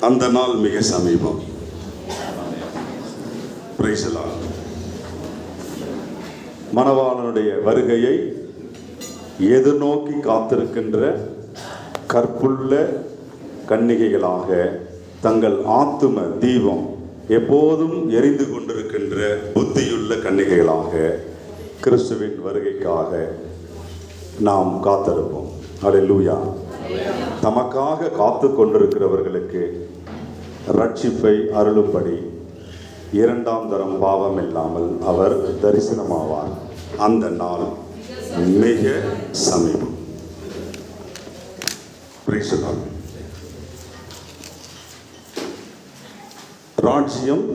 அந்த நாள் மிக சமீபம். Praise the Lord. மணவாளனுடைய வருகையை எதிர்நோக்கி காத்திருக்கின்ற கற்புள்ள கன்னிகைகளாக தங்கள் ஆத்தும தீபம் எப்போதும் எரிந்து கொண்டிருக்கின்ற புத்தியுள்ள கன்னிகைகளாக கிறிஸ்துவின் வருகைக்காக நாம் காத்திருப்போம். அல்லேலூயா. தமக்காக காத்து கொண்டிருக்கிறவர்களுக்கு ரட்சிப்பை அருளும்படி இரண்டாம் தரம் பாவம் இல்லாமல் அவர் தரிசனமாவார். அந்த நாள் மிக சமீபம். ராஜ்யம்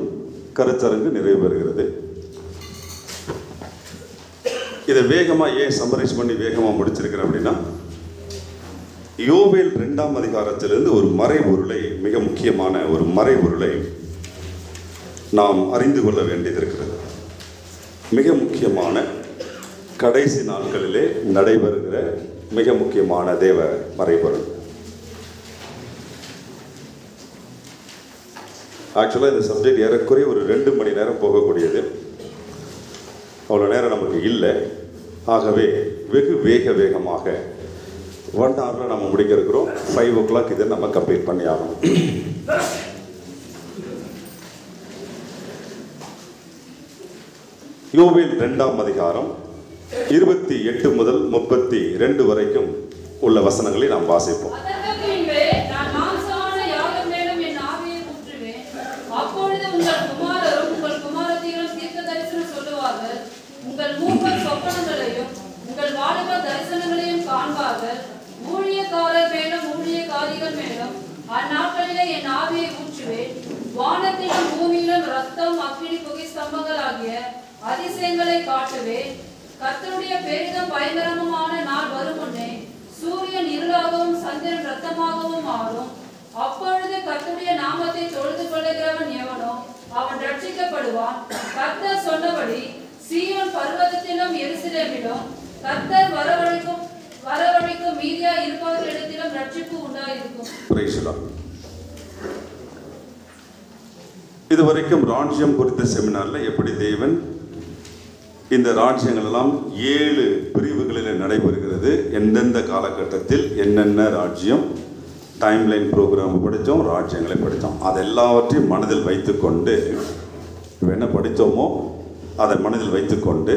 கருத்தரங்கு நிறைவு பெறுகிறது. இதை வேகமா ஏன் சம்மரைஸ் பண்ணி வேகமா முடிச்சிருக்கிறேன் அப்படின்னா, யோவேல் 2ஆம் அதிகாரத்திலிருந்து ஒரு மறைபொருளை, மிக முக்கியமான ஒரு மறைபொருளை நாம் அறிந்து கொள்ள வேண்டியது இருக்கிறது. மிக முக்கியமான கடைசி நாட்களிலே நடைபெறுகிற மிக முக்கியமான தேவ மறைபொருள். ஆக்சுவலாக இந்த சப்ஜெக்ட் ஏறக்குறைய ஒரு 2 மணி நேரம் போகக்கூடியது. அவ்வளோ நேரம் நமக்கு இல்லை. ஆகவே வெகு வேகமாக 1 ஹவரில் நம்ம முடிக்க இருக்கிறோம். 5 o'clock இதை நம்ம கம்ப்ளீட் பண்ணி ஆகணும். யோவேல் 2ஆம் அதிகாரம் 28 முதல் 32 வரைக்கும் உள்ள வசனங்களை நாம் வாசிப்போம். உங்கள் மூவர் சொப்பனங்களையும் உங்கள் வாலிபர் தரிசனங்களையும் காண்பார்கள். ஊழியக்காரர் மேலும் ஊழியக்காரிகள் மேலும் அந்நாட்களிலே என் ஆவியை ஊற்றுவேன். வானத்திலும் பூமியிலும் ரத்தம், அக்கினி, புகை ஸ்தம்பங்கள் ஆகிய அதிசயங்களை காட்டுவேன். கர்த்தருடைய பெரிதும் பயங்கரமான நாள் வரும் முன்னே சூரியன் இருளாகவும் சந்திரன் ரத்தமாகவும் மாறும். அப்பொழுது கர்த்தருடைய நாமத்தை தொழுது கொள்ளுகிறவன் எவனோ அவன் ரட்சிக்கப்படுவான். கர்த்தர் சொன்னபடி சீயோன் பர்வதத்திலும் எருசலேமிலும் கர்த்தர் வரவழைக்கும் மீதியா இருப்பவர்களிடத்திலும் ரட்சிப்பு உண்டாயிருக்கும். இதுவரைக்கும் ராஜ்யம் குறித்த செமினார்ல எப்படி தேவன் இந்த ராஜ்யங்கள் எல்லாம் 7 பிரிவுகளில் நடைபெறுகிறது, எந்தெந்த காலகட்டத்தில் என்னென்ன ராஜ்யம், டைம்லைன் ப்ரோக்ராம் படித்தோம், ராஜ்யங்களை படித்தோம். அது எல்லாவற்றையும் மனதில் வைத்துக்கொண்டு என்ன படித்தோமோ அதை மனதில் வைத்துக்கொண்டு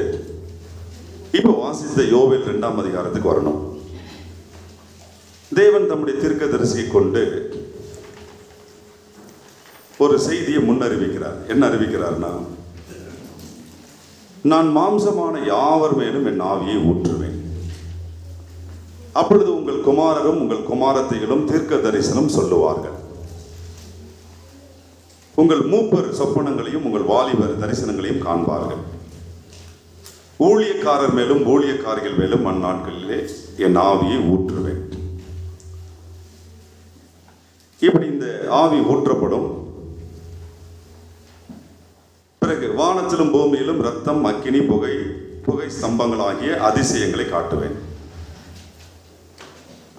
இப்போ வாசித்த யோவேல் 2ஆம் அதிகாரத்துக்கு வரணும். தேவன் தம்முடைய தீர்க்கதரிசியை கொண்டு ஒரு செய்தியை முன்னறிவிக்கிறார். என்ன அறிவிக்கிறார்னா, நான் மாம்சமான யாவர் மேலும் என் ஆவியை ஊற்றுவேன். அப்பொழுது உங்கள் குமாரரும் உங்கள் குமாரத்தைகளும் தீர்க்க தரிசனம் சொல்லுவார்கள். உங்கள் மூப்பர் சொப்பனங்களையும் உங்கள் வாலிபர் தரிசனங்களையும் காண்பார்கள். ஊழியக்காரர் மேலும் ஊழியக்காரிகள் மேலும் அந்நாட்களிலே என் ஆவியை ஊற்றுவேன். இப்படி இந்த ஆவி ஊற்றப்படும். பிறகு வானத்திலும் பூமியிலும் ரத்தம், அக்கினி, புகை ஸ்தம்பங்கள் ஆகிய அதிசயங்களை காட்டுவேன்.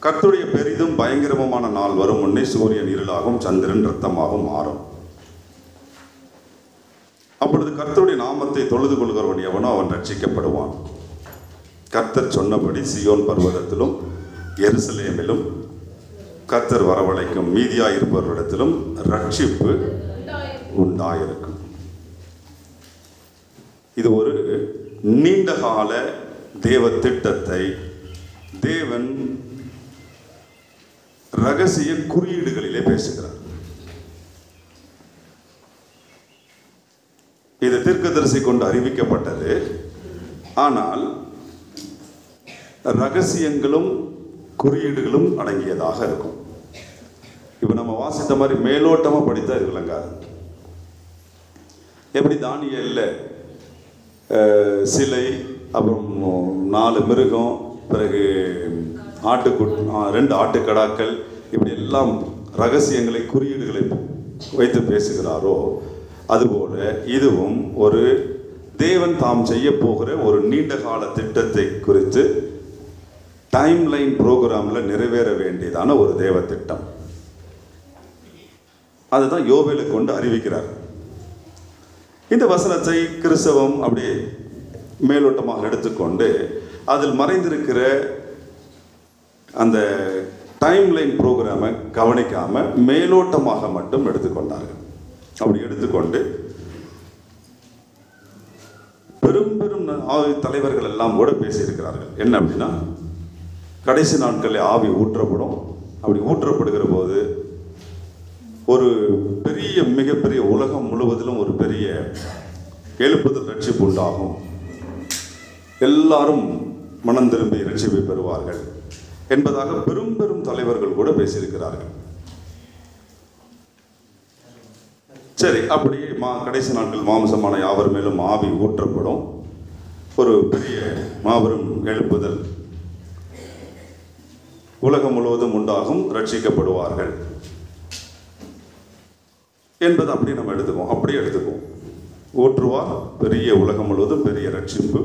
கர்த்தருடைய பெரிதும் பயங்கரமான நாள் வரும் முன்னே சூரியன் இருளாகவும் சந்திரன் ரத்தமாகவும் மாறும். அப்பொழுது கர்த்தருடைய நாமத்தை தொழுது கொள்கிறவன் எவனோ அவன் ரட்சிக்கப்படுவான். கர்த்தர் சொன்னபடி சீயோன் பர்வதத்திலும் எருசலேமிலும் கர்த்தர் வரவழைக்கும் மீதியா இருப்பவரிடத்திலும் ரட்சிப்பு உண்டாயிருக்கும். இது ஒரு நீண்டகால தேவ திட்டத்தை தேவன் ரகசிய குறியீடுகளிலே பேசுகிறார். இது தீர்க்கதரிசி கொண்டு அறிவிக்கப்பட்டது. ஆனால் ரகசியங்களும் குறியீடுகளும் அடங்கியதாக இருக்கும். இப்போ நம்ம வாசித்த மாதிரி மேலோட்டமாக படித்தா இது விளங்காது. எப்படி தானியேல்ல சிலை, அப்புறம் 4 மிருகம், பிறகு 2 ஆட்டுக்கடாக்கள், இப்படி எல்லாம் ரகசியங்களை குறியீடுகளை வைத்து பேசுகிறாரோ, அதுபோல இதுவும் ஒரு தேவன் தாம் செய்ய போகிற ஒரு நீண்ட கால திட்டத்தை குறித்து டைம் லைன் ப்ரோக்ராமில் நிறைவேற வேண்டியதான ஒரு தேவ திட்டம். அதுதான் யோவேலை கொண்டு அறிவிக்கிறார். இந்த வசனத்தை கிறிஸ்தவம் அப்படியே மேலோட்டமாக எடுத்துக்கொண்டு அதில் மறைந்திருக்கிற அந்த டைம்லைன் ப்ரோக்ராமை கவனிக்காம மேலோட்டமாக மட்டும் எடுத்துக்கொண்டார்கள். அப்படி எடுத்துக்கொண்டு பெரும் பெரும் தலைவர்கள் எல்லாம் கூட பேசியிருக்கிறார்கள். என்ன அப்படின்னா, கடைசி நாட்களில் ஆவி ஊற்றப்படும். அப்படி ஊற்றப்படுகிற போது ஒரு பெரிய மிகப்பெரிய உலகம் முழுவதிலும் ஒரு பெரிய எழுப்புதல் ரட்சிப்பு உண்டாகும். எல்லாரும் மனம் திரும்பி ரட்சிப்பை பெறுவார்கள் என்பதாக பெரும் பெரும் தலைவர்கள் கூட பேசியிருக்கிறார்கள். சரி, அப்படி கடைசி நாட்கள் மாம்சமான யாவர் மேலும் ஆவி ஊற்றப்படும். ஒரு பெரிய மாபெரும் எழுப்புதல் உலகம் முழுவதும் உண்டாகும், ரட்சிக்கப்படுவார்கள் என்பது அப்படி நம்ம எடுத்துக்குவோம். அப்படியே எடுத்துக்குவோம். ஊற்றுவார், பெரிய உலகம் முழுவதும் பெரிய ரட்சிப்பு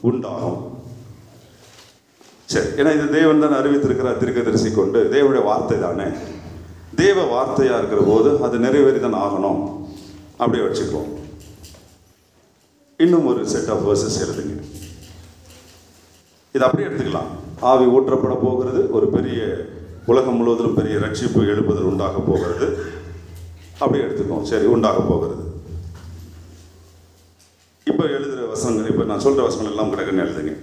உண்டாகும். சரி, ஏன்னா இது தேவன் தான் அறிவித்திருக்கிறார் தீர்க்கதரிசி கொண்டு. தேவனுடைய வார்த்தை தானே, தேவ வார்த்தையா இருக்கிற போது அது நிறைவேறிதான் ஆகணும். அப்படியே வச்சுக்குவோம். இன்னும் ஒரு செட் ஆஃப் வேர்சஸ் எழுதுங்க. இது அப்படியே எடுத்துக்கலாம். ஆவி ஊற்றப்பட போகிறது, ஒரு பெரிய உலகம் முழுவதிலும் பெரிய ரட்சிப்பு எழுப்புதல் உண்டாக போகிறது. அப்படியே எடுத்துக்கோம். சரி, உண்டாக போகிறது. இப்போ எழுதுகிற வசனங்கள், இப்போ நான் சொல்கிற வசனங்கள் எல்லாம் கிடக்குன்னு எழுதுங்க.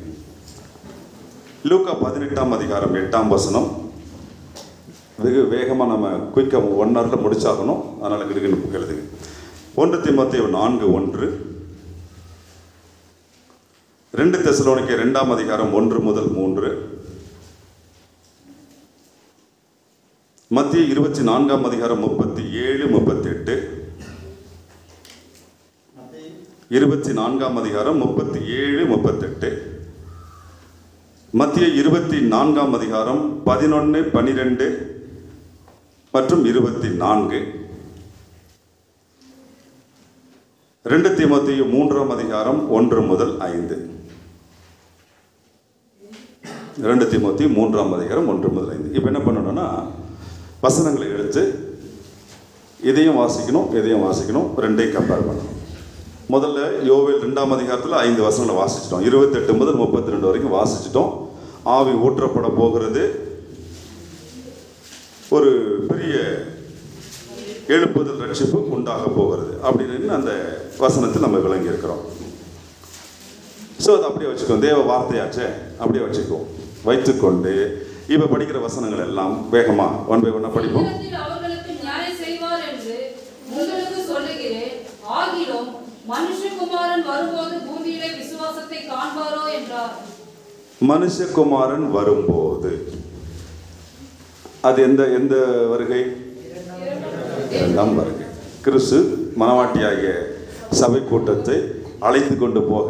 லூக்கா 18ஆம் அதிகாரம் 8ஆம் வசனம். வெகு வேகமாக நம்ம குயிக்காக 1 ஹவரில் முடிச்சாகணும். அதனால் கிடக்குன்னு எழுதுங்க. 1 தீமோத்தேயு 4:1, 2 தெசலோனிக்கேயர் 2ஆம் அதிகாரம் 1 முதல் 3, மத்திய 24ஆம் அதிகாரம் 37, 38, 24ஆம் அதிகாரம் 37, 38, மத்திய 24ஆம் அதிகாரம் 11, 12 மற்றும் 24, 2 தீமோத்தேயு 3ஆம் அதிகாரம் 1 முதல் 5, 2 தீமோத்தேயு 3ஆம் அதிகாரம் 1 முதல் 5. இப்போ என்ன பண்ணணும்னா, வசனங்களை எடுத்து இதையும் வாசிக்கணும், இதையும் வாசிக்கணும், ரெண்டையும் கம்பேர் பண்ணணும். முதல்ல யோவேல் 2ஆம் அதிகாரத்தில் 5 வசனங்களை வாசிச்சிட்டோம். 28 முதல் 32 வரைக்கும் வாசிச்சிட்டோம். ஆவி ஊற்றப்பட போகிறது, ஒரு பெரிய எழுப்புதல் ரட்சிப்பு உண்டாக போகிறது அப்படின்னு அந்த வசனத்தில் நம்ம விளங்கி இருக்கிறோம். ஸோ அதை அப்படியே வச்சுக்கோம். தேவ வார்த்தையாச்சே, அப்படியே வச்சுக்குவோம். வைத்துக்கொண்டு இப்போ படிக்கிற வசனங்கள் எல்லாம் வேகமா 1 by 1 படிப்போம். அவர்களுக்கு நியாயம் செய்வார் என்று உங்களுக்கு சொல்லுகிறேன். ஆகிலும் மனுஷகுமாரன் வரும்போது பூமியிலே விசுவாசத்தை காண்பாரோ என்றார். மனுஷகுமாரன் வரும்போது, அது எந்த வருகை? 2ஆம் வருகை. கிறிஸ்து மனவாட்டியாகிய சபை கூட்டத்தை அழைத்து கொண்டு போக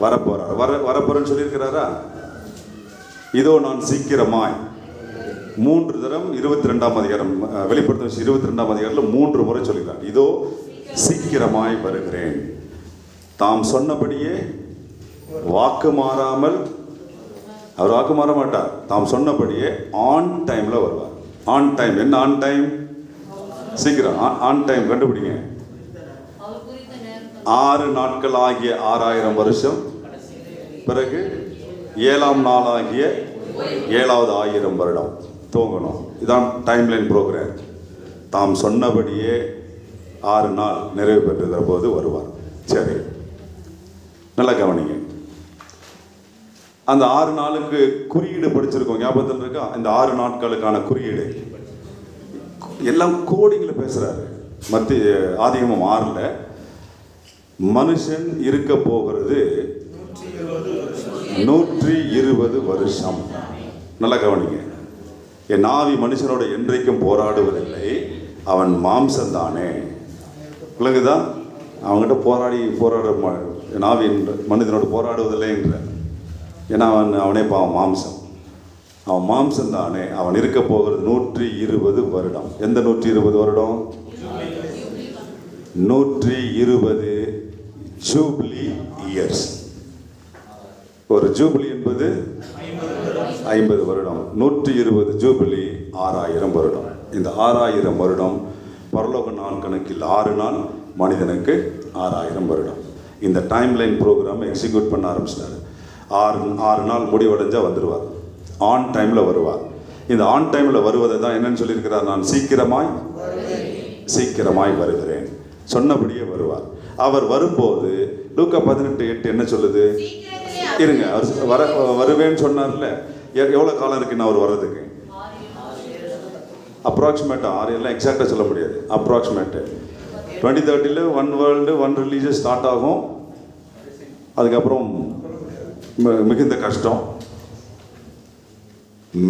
வரப்போறார். வரப்போறன்னு சொல்லியிருக்கிறாரா? இதோ நான் சீக்கிரமாய் 3 தரம் 22ஆம் அதிகாரம் வெளிப்படுத்தும் 22ஆம் அதிகாரத்தில் 3 முறை சொல்கிறார். இதோ சீக்கிரமாய் வருகிறேன். தாம் சொன்னபடியே வாக்கு மாறாமல், அவர் வாக்கு மாற மாட்டார். தாம் சொன்னபடியே ஆன் டைம்ல வருவார். ஆன் டைம் என்ன? ஆன் டைம் சீக்கிரம். ஆன் டைம் கண்டுபிடிங்க. 6 நாட்கள் ஆகிய 6000 வருஷம், பிறகு 7ஆம் நாள் ஆகிய 7வது 1000 வருடம் தூங்கணும். இதான் டைம்லைன் ப்ரோக்ராம். தாம் சொன்னபடியே 6 நாள் நிறைவு பெற்றுகிற போது வருவார். சரி, நல்லா கவனிங்க. அந்த 6 நாளுக்கு குறியீடு படிச்சிருக்கோம், ஞாபகத்தில் இருக்கா? இந்த 6 நாட்களுக்கான குறியீடு எல்லாம் கோடிங்கில் பேசுறாரு. மத்திய ஆதிகமம் 6ல் மனுஷன் இருக்க போகிறது 120 வருஷம். நல்லா கவனிங்க. என் ஆவி மனுஷனோட என்றைக்கும் போராடுவதில்லை, அவன் மாம்சம்தானே. விளங்குதா? அவங்ககிட்ட போராட என் ஆவி மனிதனோடு போராடுவதில்லை என்ற. ஏன்னா அவனே பாவம் மாம்சம், அவன் மாம்சம் தானே. அவன் இருக்க போகிறது 120 வருடம். எந்த 120 வருடம்? 120 ஜூபிலி இயர்ஸ். ஒரு ஜூபிலி என்பது 50 வருடம். 120 ஜூபிலி 6000 வருடம். இந்த 6000 வருடம் பரலோக நாள் கணக்கில் 6 நாள், மனிதனுக்கு 6000 வருடம். இந்த டைம்லைன் ப்ரோக்ராம் எக்ஸிக்யூட் பண்ண ஆரம்பிச்சிட்டாரு. 6 நாள் முடிவடைஞ்சால் வந்துடுவார், ஆன் டைமில் வருவார். இந்த ஆன் டைமில் வருவதை தான் என்னன்னு சொல்லியிருக்கிறார், நான் சீக்கிரமாய் வருகிறேன், சொன்னபடியே வருவார். அவர் வரும்போது லூக்கா 18:8 என்ன சொல்லுது? இருங்க, அவர் வருவேன்னு சொன்னார்ல, எவ்வளோ காலம் இருக்குன்னு அவர் வர்றதுக்கு? அப்ராக்சிமேட்டாக 6 எல்லாம் எக்ஸாக்டாக சொல்ல முடியாது, approximate 2030 one world one religious start ஆகும். அதுக்கப்புறம் மிகுந்த கஷ்டம்.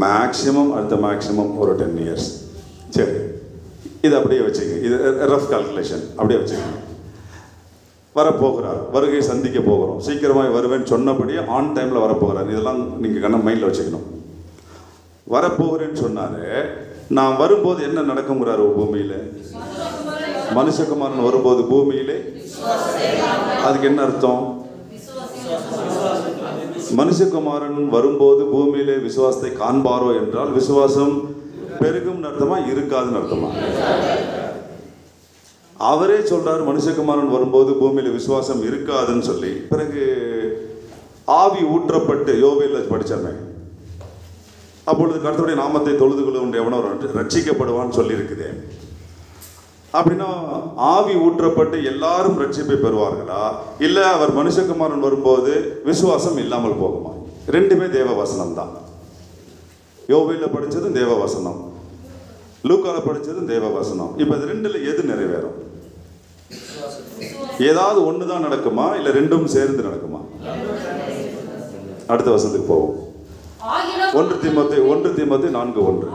மேக்ஸிமம் அடுத்த மேக்ஸிமம் ஒரு 10 இயர்ஸ். சரி, இது அப்படியே வச்சுங்க, இது ரஃப் கால்குலேஷன் அப்படியே வச்சுக்கோங்க. வரப்போகிறார், வருகை சந்திக்க போகிறோம், சீக்கிரமாக வருவேன்னு சொன்னபடியே ஆன் டைமில் வரப்போகிறார். இதெல்லாம் நீங்கள் மைண்டில் வச்சுக்கணும். வரப்போகிறேன்னு சொன்னார். நான் வரும்போது என்ன நடக்குங்கிறார் பூமியில்? மனுஷகுமாரன் வரும்போது பூமியிலே, அதுக்கு என்ன அர்த்தம்? மனுஷகுமாரன் வரும்போது பூமியிலே விசுவாசத்தை காண்பாரோ என்றால் விசுவாசம் பெருகும் அர்த்தமா, இருக்காதுன்னு அர்த்தமா? அவரே சொல்றாரு மனுஷகுமாரன் வரும்போது பூமியில விசுவாசம் இருக்காதுன்னு சொல்லி. பிறகு ஆவி ஊற்றப்பட்டு யோவேல படிச்சமே, அப்பொழுது கர்த்தருடைய நாமத்தை தொழுது கொள்ளும் எவனோ ரட்சிக்கப்படுவான்னு சொல்லி இருக்குது. அப்படின்னா ஆவி ஊற்றப்பட்டு எல்லாரும் ரட்சிப்பை பெறுவார்களா, இல்லை அவர் மனுஷகுமாரன் வரும்போது விசுவாசம் இல்லாமல் போகுமா? ரெண்டுமே தேவ வசனம் தான். யோவேல படித்ததும் தேவ வசனம், லூக்கால படித்ததும் தேவ வசனம். இப்போ இது ரெண்டுல எது நிறைவேறும்? ஏதாவது ஒன்று தான் நடக்குமா, இல்லை ரெண்டும் சேர்ந்து நடக்குமா? அடுத்த வசனத்துக்கு போவோம். 1 தீமோத்தேயு 4:1.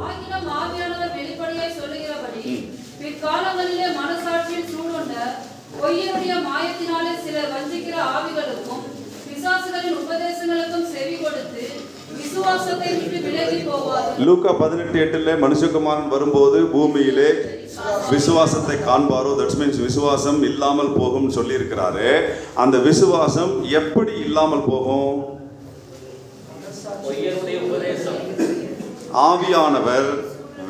காலங்களிலே மனசாட்சியில் சூழ்ந்த பொய்யருடைய மாயத்தினாலே சிலர் வஞ்சிக்கிற ஆவிகளுக்கும் பிசாசுகளின் உபதேசங்களுக்கும் செவி கொடுத்து விசுவாசத்தை விட்டு விலகி போவார்கள். லூக்கா 18:8 மனுஷகுமாரன் வரும்போது பூமியிலே விசுவாசத்தை காண்பாரோ, தட்ஸ் மீன்ஸ் விசுவாசம் இல்லாமல் போகும் சொல்லி இருக்கிறாரு. அந்த விசுவாசம் எப்படி இல்லாமல் போகும்? ஆவியானவர்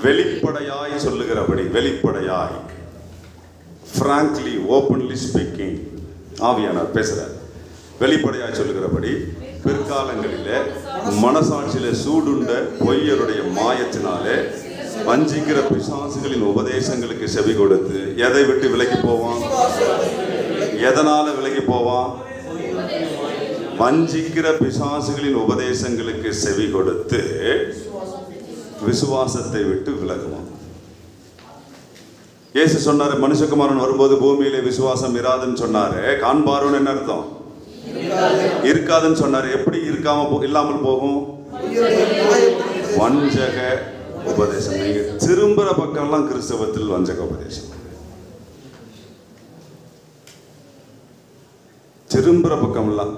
வெளிப்படையாய் சொல்லுகிறபடி, வெளிப்படையாய், frankly, openly speaking, ஆவியானவர் பேசுறார். வெளிப்படையாய் சொல்லுகிறபடி பிற்காலங்களிலே மனசாட்சியிலே சூடுண்ட பொய்யருடைய மாயத்தினாலே வஞ்சிக்கிற பிசாசுகளின் உபதேசங்களுக்கு செவி கொடுத்து எதை விட்டு விலகி போவான்? எதனால விலகி போவான்? வஞ்சிக்கிற பிசாசுகளின் உபதேசங்களுக்கு செவி கொடுத்து விசுவாசத்தை விட்டு விலகுவான். இயேசு சொன்னாரு மனுஷகுமாரன் வரும்போது பூமியிலே விசுவாசம் இராதுன்னு சொன்னாரு. காண்பாரோன்னு என்ன அர்த்தம்? இருக்காதுன்னு சொன்னாரு. எப்படி இல்லாமல் போகும்? வஞ்சக உபதேசம். நீங்க திரும்புற பக்கம்லாம் கிறிஸ்தவத்தில் வஞ்சக உபதேசம், திரும்புற பக்கம்லாம்.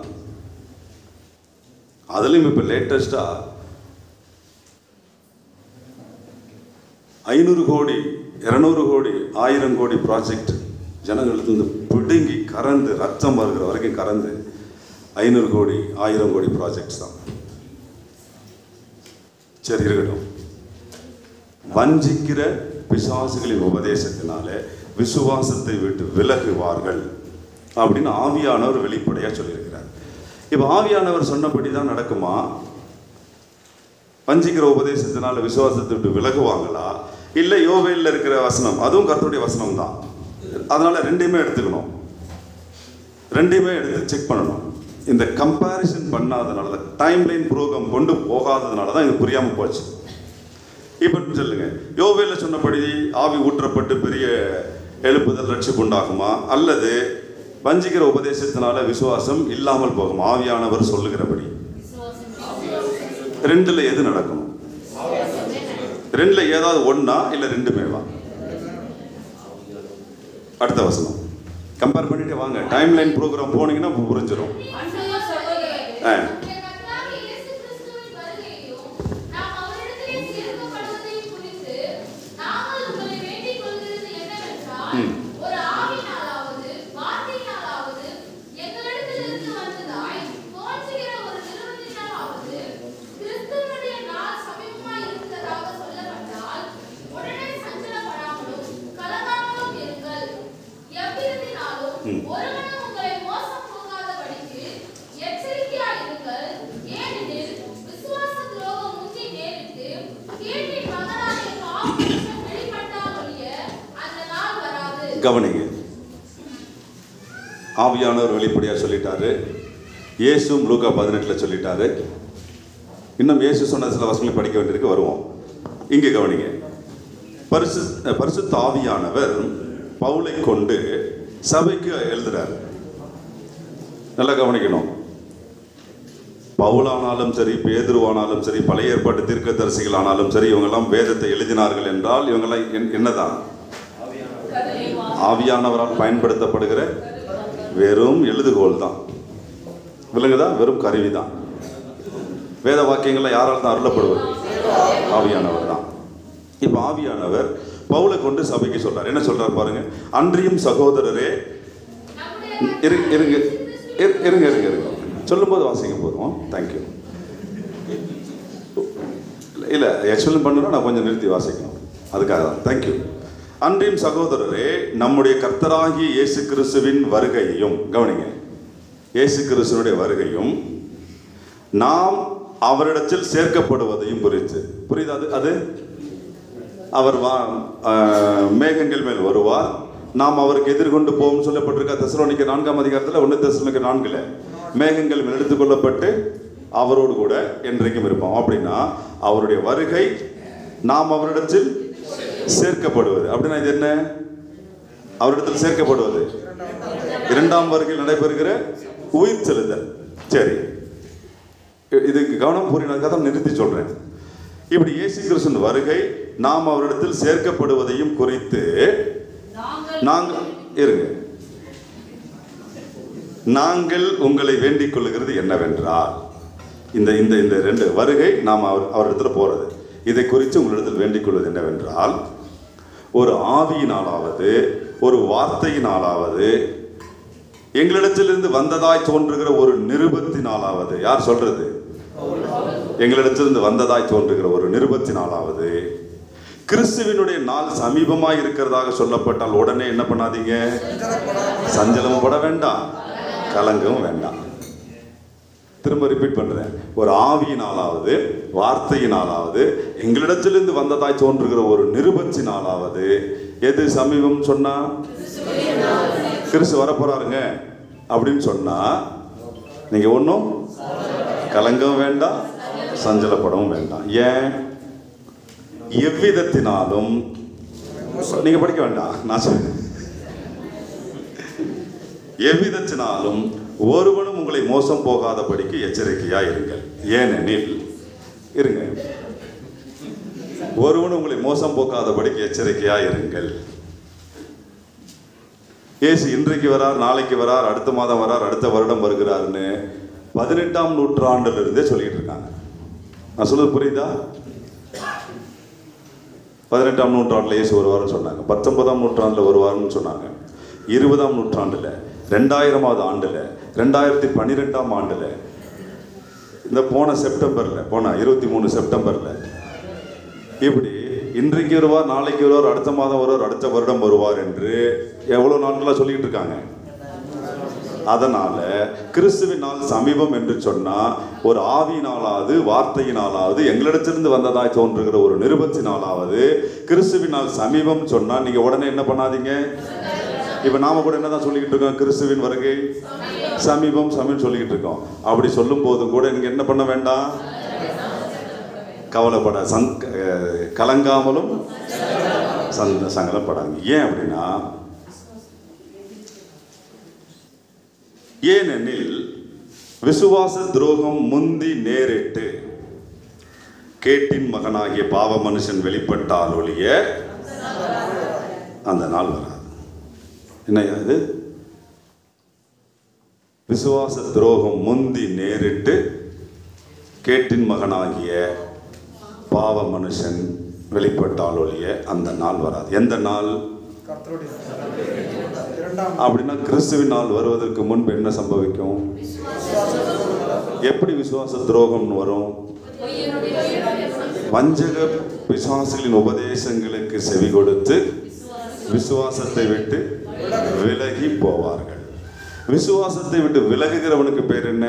அதுலயும் இப்ப லேட்டஸ்டா 500 கோடி 200 கோடி 1000 கோடி ப்ராஜெக்ட் ஜனங்களுக்கு பிடுங்கி கறந்து ரத்தம் வருகிற வரைக்கும் கறந்து 500 கோடி 1000 கோடி ப்ராஜெக்ட்ஸ் தான். சரி, இருக்கட்டும். வஞ்சிக்கிற பிசாசுகளின் உபதேசத்தினாலே விசுவாசத்தை விட்டு விலகுவார்கள் அப்படின்னு ஆவியானவர் வெளிப்படையா சொல்லியிருக்கிறார். இப்ப ஆவியானவர் சொன்னபடி தான் நடக்குமா? வஞ்சிக்கிற உபதேசத்தினால விசுவாசத்தை விட்டு விலகுவாங்களா, இல்லை யோவேல்ல இருக்கிற வசனம் அதுவும் கர்த்தருடைய வசனம் தான், அதனால ரெண்டையுமே எடுத்துக்கணும், ரெண்டையுமே எடுத்து செக் பண்ணணும். இந்த கம்பேரிசன் பண்ணாதனால தான், டைம் லைன் ப்ரோக்ராம் கொண்டு போகாததுனால தான் இது புரியாமல் போச்சு. இப்போ சொல்லுங்க, யோவேல்ல சொன்னபடி ஆவி ஊற்றப்பட்டு பெரிய எழுப்புதல் ரட்சிப்பு உண்டாகுமா, அல்லது வஞ்சிக்கிற உபதேசத்தினால விசுவாசம் இல்லாமல் போகும் ஆவியானவர் சொல்லுகிறபடி? ரெண்டுல எது நடக்கும்? ரெண்டுல ஏதாவது ஒன்னா இல்ல ரெண்டுமேவா? அடுத்த வசனம் கம்பேர் பண்ணிட்டு வாங்க. டைம் லைன் ப்ரோக்ராம் போனீங்கன்னா புரிஞ்சிடும். கவனிங்க. ஆவியானவர் வெளிப்படையாக சொல்லிட்டாரு. இயேசுவும் லூக்கா 18 சொல்லிட்டாரு. இன்னும் இயேசு சொன்ன சில வசனங்களை படிக்க வேண்டியிருக்கு, வருவோம். இங்கே கவனிங்க. பரிசுத்த ஆவியானவர் பவுலை கொண்டு சபைக்கு எழுதுறார். நல்லா கவனிக்கணும். பவுலானாலும் சரி, பேதுருவானாலும் சரி, பழைய ஏற்பாட்டு தீர்க்கதரிசிகள் ஆனாலும் சரி, இவங்கெல்லாம் வேதத்தை எழுதினார்கள் என்றால் இவங்கெல்லாம் என்னதான்? ஆவியானவரால் பயன்படுத்தப்படுகிற வெறும் எழுதுகோல் தான். விளங்குதா? வெறும் கருவி தான். வேத வாக்கியங்கள்லாம் யாரால் தான் அருளப்படுவது? ஆவியானவர் தான். இப்போ ஆவியானவர் பவுலை கொண்டு சபைக்கு சொல்றார். என்ன சொல்றார் பாருங்க. அன்றியும் சகோதரரே, இருங்க சொல்லும்போது வாசிங்க போதும். தேங்க்யூ. இல்லை எக்ஸ்பிளைன் பண்ணணும், நான் கொஞ்சம் நிறுத்தி வாசிக்கணும், அதுக்காக தான். தேங்க்யூ. அன்றியும் சகோதரரே, நம்முடைய கர்த்தராகிய இயேசு கிறிஸ்துவின் வருகையையும், கவனிங்க, இயேசு கிறிஸ்துவனுடைய வருகையும் நாம் அவரிடத்தில் சேர்க்கப்படுவதையும் குறித்து. புரியுது? அது அவர் மேகங்கள் மேல் வருவார், நாம் அவருக்கு எதிர்கொண்டு போவோம் சொல்லப்பட்டிருக்க தெசலோனிக்கர் 4ஆம் அதிகாரத்தில் 1 தெசலோனிக்கர் 4 மேகங்கள் மேல் எடுத்துக்கொள்ளப்பட்டு அவரோடு கூட என்றைக்கும் இருப்போம். அப்படின்னா அவருடைய வருகை, நாம் அவரிடத்தில் சேர்க்கப்படுவது. அப்படின்னா இது என்ன? அவரிடத்தில் சேர்க்கப்படுவது இரண்டாம் வருகையில் நடைபெறுகிற உயிர் செலுத்தல். சரி, இதுக்கு கவனம் புரியாததுக்காக தான் நிறுத்தி சொல்றேன். இப்படி இயேசு கிறிஸ்துவின் வருகை, நாம் அவரிடத்தில் சேர்க்கப்படுவதையும் குறித்து நாங்கள் உங்களை வேண்டிக் கொள்ளுகிறது என்னவென்றால், இந்த இந்த இந்த ரெண்டு வருகை, நாம் அவரிடத்தில் போறது, இதை குறித்து உங்களிடத்தில் வேண்டிக் கொள்வது என்னவென்றால், ஒரு ஆவியினாலாவது ஒரு வார்த்தையினாலாவது எங்களிடத்திலிருந்து வந்ததாய் தோன்றுகிற ஒரு நிருபத்தினாலாவது, யார் சொல்றது? எங்களிடத்திலிருந்து வந்ததாய் தோன்றுகிற ஒரு நிருபத்தினாலாவது, கிறிஸ்துவினுடைய நாள் சமீபமாய் இருக்கிறதாக சொல்லப்பட்டால் உடனே என்ன பண்ணாதீங்க? சஞ்சலமும் பட வேண்டாம், கலங்கவும் வேண்டாம். திரும்ப ரிப்பீட் பண்றேன். ஒரு ஆவியினாலாவது வார்த்தையினாலாவது எங்களிடத்திலிருந்து வந்ததாய் தோன்றுகிற ஒரு நிருபத்தினாலாவது, எது சமீபம் சொன்னா? கிறிஸ்து வரப்போறாருங்க அப்படின்னு சொன்னா நீங்க ஒன்றும் கலங்கவும் வேண்டாம், சஞ்சலப்படவும் வேண்டாம். ஏன்? எவ்விதத்தினாலும் நீங்க படிக்க வேண்டாம், நான் சொல்றேன். எவ்விதத்தினாலும் ஒருவனும் உங்களை மோசம் போகாதபடிக்கு எச்சரிக்கையா இருங்கள். ஏனெனில் ஒருவனும் உங்களை மோசம் போக்காதபடிக்கு எச்சரிக்கையா இருங்கள். இயேசு இன்றைக்கு வரார், நாளைக்கு வரார், அடுத்த மாதம் வரார், அடுத்த வருடம் வருகிறாருன்னு 18ஆம் நூற்றாண்டுல இருந்தே சொல்லிட்டு இருக்காங்க. நான் சொல்றது புரியுதா? 18ஆம் நூற்றாண்டுல இயேசு வருவார்னு சொன்னாங்க, 19ஆம் நூற்றாண்டுல வருவார்னு சொன்னாங்க, 20ஆம் நூற்றாண்டுல, 2000ஆவது ஆண்டுல, 2012ஆம் ஆண்டுல, இந்த போன செப்டம்பர்ல, போன 23 செப்டம்பர்ல, இப்படி இன்றைக்கு வருவார், நாளைக்கு வருவார், அடுத்த மாதம் வருவார், அடுத்த வருடம் வருவார் என்று எவ்வளவு நாட்களா சொல்லிட்டு இருக்காங்க. அதனால கிறிஸ்துவின் நாள் சமீபம் என்று சொன்னா, ஒரு ஆவியினாலாவது வார்த்தையினாலாவது எங்களிடத்திலிருந்து வந்ததாய் தோன்றுகிற ஒரு நிருபத்தினாலாவது கிறிஸ்துவின் நாள் சமீபம் சொன்னா நீங்க உடனே என்ன பண்ணாதீங்க? இப்ப நாம கூட என்னதான் சொல்லிக்கிட்டு இருக்கோம்? கிறிஸ்துவின் வருகை சமீபம் சமீபம் சொல்லிக்கிட்டு இருக்கோம். அப்படி சொல்லும் போது கூட நீங்க என்ன பண்ண வேண்டாம்? கவலைப்பட கலங்காமலும் சங்கடப்படாங்க. ஏன் அப்படின்னா, ஏனெனில் விசுவாச துரோகம் முந்தி நேரிட்டு கேட்டின் மகனாகிய பாவ மனுஷன் வெளிப்பட்டால் ஒழிய அந்த நாள் வராது. என்னையா இது? விசுவாச துரோகம் முந்தி நேரிட்டு கேட்டின் மகனாகிய பாவ மனுஷன் வெளிப்பட்டால் ஒழிய அந்த நாள் வராது. எந்த நாள்? அப்படின்னா கிறிஸ்துவின் நாள் வருவதற்கு முன்பு என்ன சம்பவிக்கும்? எப்படி விசுவாச துரோகம் வரும்? வஞ்சக பிசாசுகளின் உபதேசங்களுக்கு செவி கொடுத்து விசுவாசத்தை விட்டு விலகி போவார்கள். விசுவாசத்தை விட்டு விலகுகிறவனுக்கு பேர் என்ன?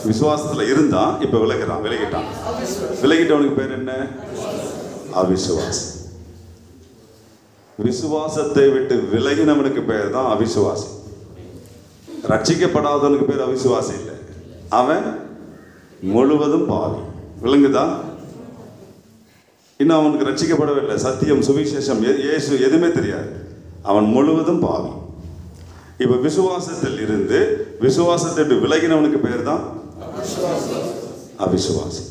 விசுவாசத்துல இருந்தா இப்ப விலகிட்டான். விலகிட்டவனுக்கு பேர் என்ன? அவிசுவாசி. விசுவாசத்தை விட்டு விலகினவனுக்கு பேர் தான் அவிசுவாசி. ரட்சிக்கப்படாதவனுக்கு பேர் அவிசுவாசி இல்லை, அவன் முழுவதும் பாவி. விளங்குதா? இன்னும் அவனுக்கு ரட்சிக்கப்படவில்லை, சத்தியம் சுவிசேஷம் இயேசு எதுவுமே தெரியாது, அவன் முழுவதும் பாவி. இப்ப விசுவாசத்தில் இருந்து விசுவாசத்தை விட்டு விலகினவனுக்கு பேர் தான் அவிசுவாசி.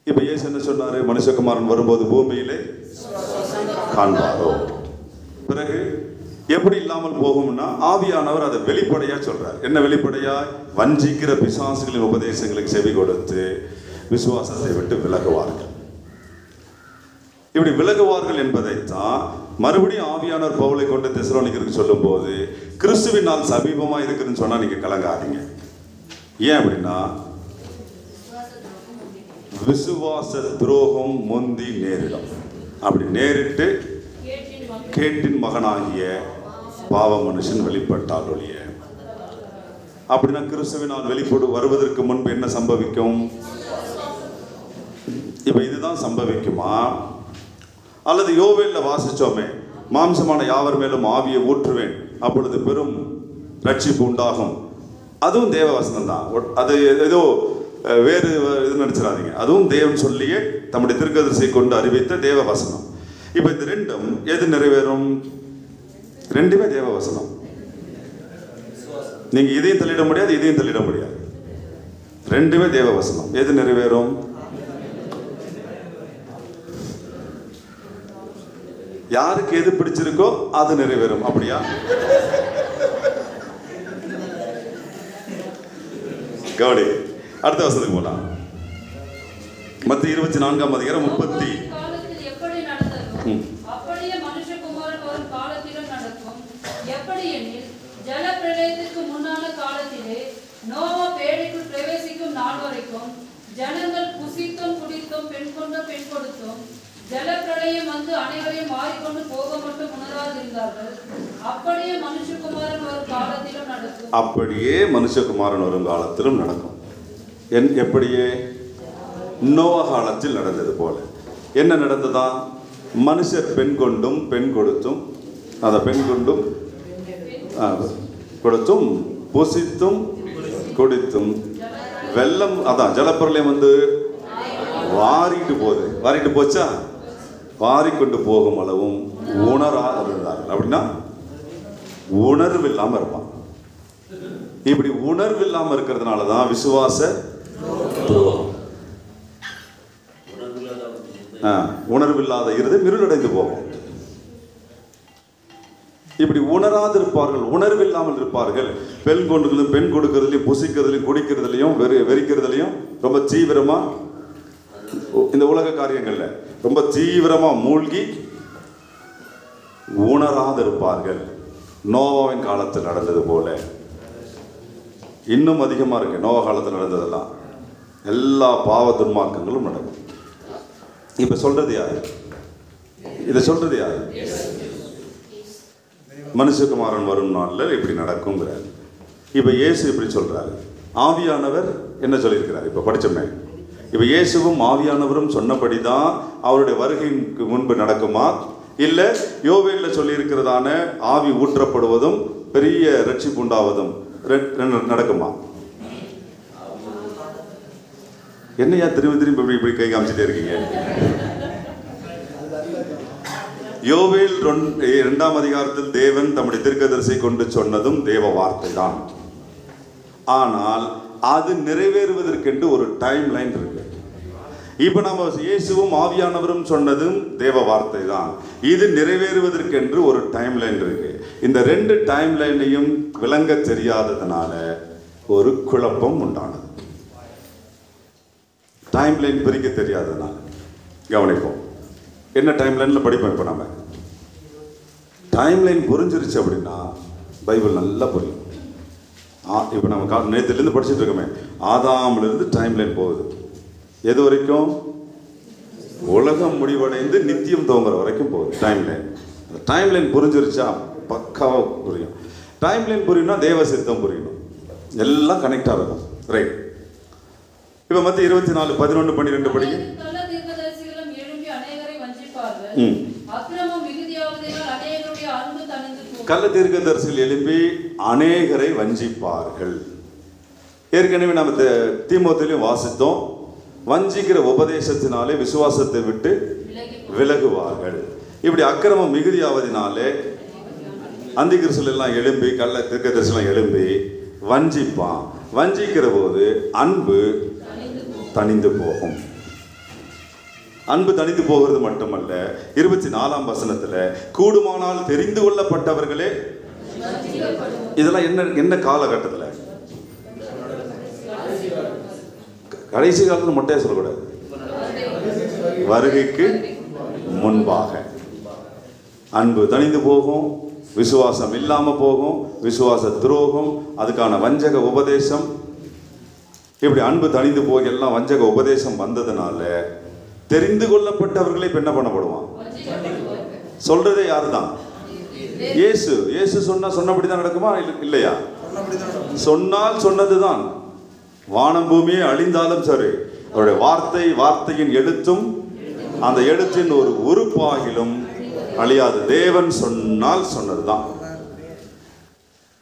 இப்ப இயேசு என்ன சொன்னாரு? மனுஷகுமாரன் வரும்போது பூமியிலே காண்பாரோ. பிறகு எப்படி இல்லாமல் போகும்னா ஆவியானவர் அதை வெளிப்படையா சொல்றார். என்ன வெளிப்படையா? வஞ்சிக்கிற பிசாசுகளின் உபதேசங்களுக்கு செவி கொடுத்து விசுவாசத்தை விட்டு விலகுவார்கள். இப்படி விலகுவார்கள் என்பதைத்தான் மறுபடியும் ஆவியானவர் பவுலை கொண்டு தெசலோனிக்கருக்கு சொல்லும் போது கிறிஸ்துவின் நாள் சமீபமா இருக்குதுன்னு சொன்னா நீங்க கலங்காதீங்க. ஏன் அப்படின்னா விசுவாச துரோகம் முந்தி நேரிடும். அப்படி நேரிட்டு கேட்டின் மகனாகிய பாவ மனுஷன் வெளிப்பட்டால் ஒழிய. அப்படின்னா கிறிஸ்துவினால் வெளிப்படு வருவதற்கு முன்பு என்ன சம்பவிக்கும்? இப்ப இதுதான் சம்பவிக்குமா? அல்லது யோவேல்ல வாசிச்சோமே, மாம்சமான யாவர் மேலும் ஆவியை ஊற்றுவேன், அப்பொழுது பெரும் ரட்சிப்பு உண்டாகும். அதுவும் தேவ வசனம் தான். அது ஏதோ வேறு இது நினைச்சிடாதீங்க. அதுவும் தேவன் சொல்லியே தம்முடைய தீர்க்கதரிசியை கொண்டு அறிவித்த தேவ வசனம். இப்ப இந்த ரெண்டும் எது நிறைவேறும்? ரெண்டுமே தேவ வசனம். நீங்க இதையும் தள்ளிட முடியாது, இதையும் தள்ளிட முடியாது. ரெண்டுமே தேவ வசனம். எது நிறைவேறும்? யாருக்கு எது பிடிச்சிருக்கோ அது நிறைவேறும். அப்படியா? கவனி, அடுத்த வசனத்துக்கு போலாம். மத்திய 24ஆம் அதிகாரம் 30. எப்படி நடந்ததோ அப்படியே மனுஷகுமாரன் வரும் காலத்திலும் நடக்கும். எப்படி எனில் ஜலப்பிரளயத்திற்கு முன்னான காலத்திலே நோவா பேழைக்குள் பிரவேசிக்கும் நாள் வரைக்கும் ஜனங்கள் புசித்தும் குடித்தும் பெண் கொண்டும் பெண் கொடுத்தும் ஜலப்பிரளயம் வந்து அனைவரையும் மாறிக்கொண்டு போக மட்டும் உணராதிருந்தார்கள். அப்படியே மனுஷகுமாரன் வரும் காலத்திலும் நடக்கும். அப்படியே மனுஷகுமாரன் வரும் காலத்திலும் நடக்கும். எப்படியே நோவா காலத்தில் நடந்தது போல. என்ன நடந்ததா? மனுஷர் பெண் கொண்டும் பெண் கொடுத்தும், அந்த பெண் கொண்டும் கொடுத்தும் புசித்தும் குடித்தும் வெள்ளம், அதான் ஜலப்பிரளயம் வந்து வாரிட்டு போகுது. வாரிட்டு போச்சா? வாரிக்கொண்டு போகும் அளவும் உணராது இருந்தார்கள். அப்படின்னா உணர்வு இல்லாம இருப்பான். இப்படி உணர்வு இல்லாம இருக்கிறதுனால தான் விசுவாச துரோகம். உணர்வில்லாத இருதயம் இருளடைந்து போகும். இப்படி உணராது இருப்பார்கள், உணர்வில்லாமல் இருப்பார்கள். பெண் கொண்டுகளும் பெண் கொடுக்கறதுலையும் புசிக்கிறதுலையும் குடிக்கிறதுலையும் வெறிக்கிறதுலையும் ரொம்ப தீவிரமா இந்த உலக காரியங்கள்ல ரொம்ப தீவிரமா மூழ்கி உணராது இருப்பார்கள். நோவாவின் காலத்தில் நடந்தது போல இன்னும் அதிகமா இருக்கு. நோவா காலத்தில் நடந்ததெல்லாம் எல்லா பாவ துன்மார்க்கங்களும் நடக்கும். இப்ப சொல்றது யாரு? இதை சொல்றது யாரு? மனுஷகுமாரன் வரும் நாள்ல இப்படி நடக்கும்ங்கிறார். இப்ப இயேசு இப்படி சொல்றாரு. ஆவியானவர் என்ன சொல்லியிருக்கிறார்? இப்ப படிச்சோமே. இப்ப இயேசுவும் ஆவியானவரும் சொன்னபடிதான் அவருடைய வருகைக்கு முன்பு நடக்குமா? இல்ல யோவேல்ல சொல்லி இருக்கிறதான ஆவி ஊற்றப்படுவதும் பெரிய ரட்சிப்பு உண்டாவதும் நடக்குமா? என்னையா திரும்பி திரும்பி இப்படி கை காமிச்சிட்டே இருக்கீங்க? யோவேல் 2ஆம் அதிகாரத்தில் தேவன் தம்முடைய தீர்க்கதரிசி கொண்டு சொன்னதும் தேவ வார்த்தை தான். ஆனால் அது நிறைவேறுவதற்கென்று ஒரு டைம் லைன் இருக்கு. இப்ப நம்ம இயேசுவும் ஆவியானவரும் சொன்னதும் தேவ வார்த்தை தான். இது நிறைவேறுவதற்கென்று ஒரு டைம் லைன் இருக்கு. இந்த ரெண்டு டைம் லைனையும் விளங்க தெரியாததுனால ஒரு குழப்பம் உண்டானது. டைம் லைன் பிரிக்க தெரியாததுனால. கவனிப்போம். என்ன டைம் லைன்ல படிப்போம். இப்ப நம்ம டைம் லைன் புரிஞ்சிருச்சு அப்படின்னா பைபிள் நல்லா புரியும். இப்ப நம்ம நேத்திலிருந்து படிச்சுட்டு இருக்கோமே, ஆதாம்ல இருந்து டைம் லைன் போகுது. எது வரைக்கும்? உலகம் முடிவடைந்து நித்தியம் துவங்குற வரைக்கும் போகுது டைம் லைன். டைம் லைன் புரிஞ்சிருச்சா பக்காவா புரியும். டைம் லைன் புரியணும்னா தேவ சித்தம் புரியணும். எல்லாம் கனெக்ட் ஆகும். ரைட். இப்ப மத்திய 24:11-12 படிங்க. கள்ள தீர்க்கதரிசிகளும் எழும்பி அநேகரை வஞ்சிப்பார்கள். அக்கிரமம் கள்ள தீர்க்கதரிசிகள் எழும்பி அநேகரை வஞ்சிப்பார்கள். ஏற்கனவே நம்ம தீமோத்தேயுவிலும் வாசித்தோம். வஞ்சிக்கிற உபதேசத்தினாலே விசுவாசத்தை விட்டு விலகுவார்கள். இப்படி அக்கிரமம் மிகுதியாவதினாலே அந்திகிறிஸ்துகள் எல்லாம் எழும்பி, கள்ள தீர்க்கதரிசிகள் எழும்பி வஞ்சிப்பான். வஞ்சிக்கிற போது அன்பு தணிந்து போகும். அன்பு தணிந்து போகிறது மட்டுமல்ல, 24ஆம் வசனத்துல கூடுமானால் தெரிந்து கொள்ளப்பட்டவர்களே. இதெல்லாம் என்ன காலகட்டத்தில்? கடைசி காலத்தில் மொட்டையா சொல்லக்கூடாது, வருகைக்கு முன்பாக அன்பு தணிந்து போகும், விசுவாசம் இல்லாம போகும், விசுவாச துரோகம், அதுக்கான வஞ்சக உபதேசம், இப்படி அன்பு தணிந்து போக எல்லாம் வஞ்சக உபதேசம் வந்ததுனால தெரிந்து கொள்ளப்பட்டவர்களே என்ன பண்ணப்படுவான்? சொல்றதே யாரு தான்? இயேசு. இயேசு சொன்னபடிதான் நடக்குமா இல்லையா? சொன்னால் சொன்னதுதான். வானம் பூமியே அழிந்தாலும் சரி, அவருடைய வார்த்தையின் எழுத்தும் அந்த எழுத்தின் ஒரு உறுப்பாகிலும் அழியாது. தேவன் சொன்னால் சொன்னதுதான்.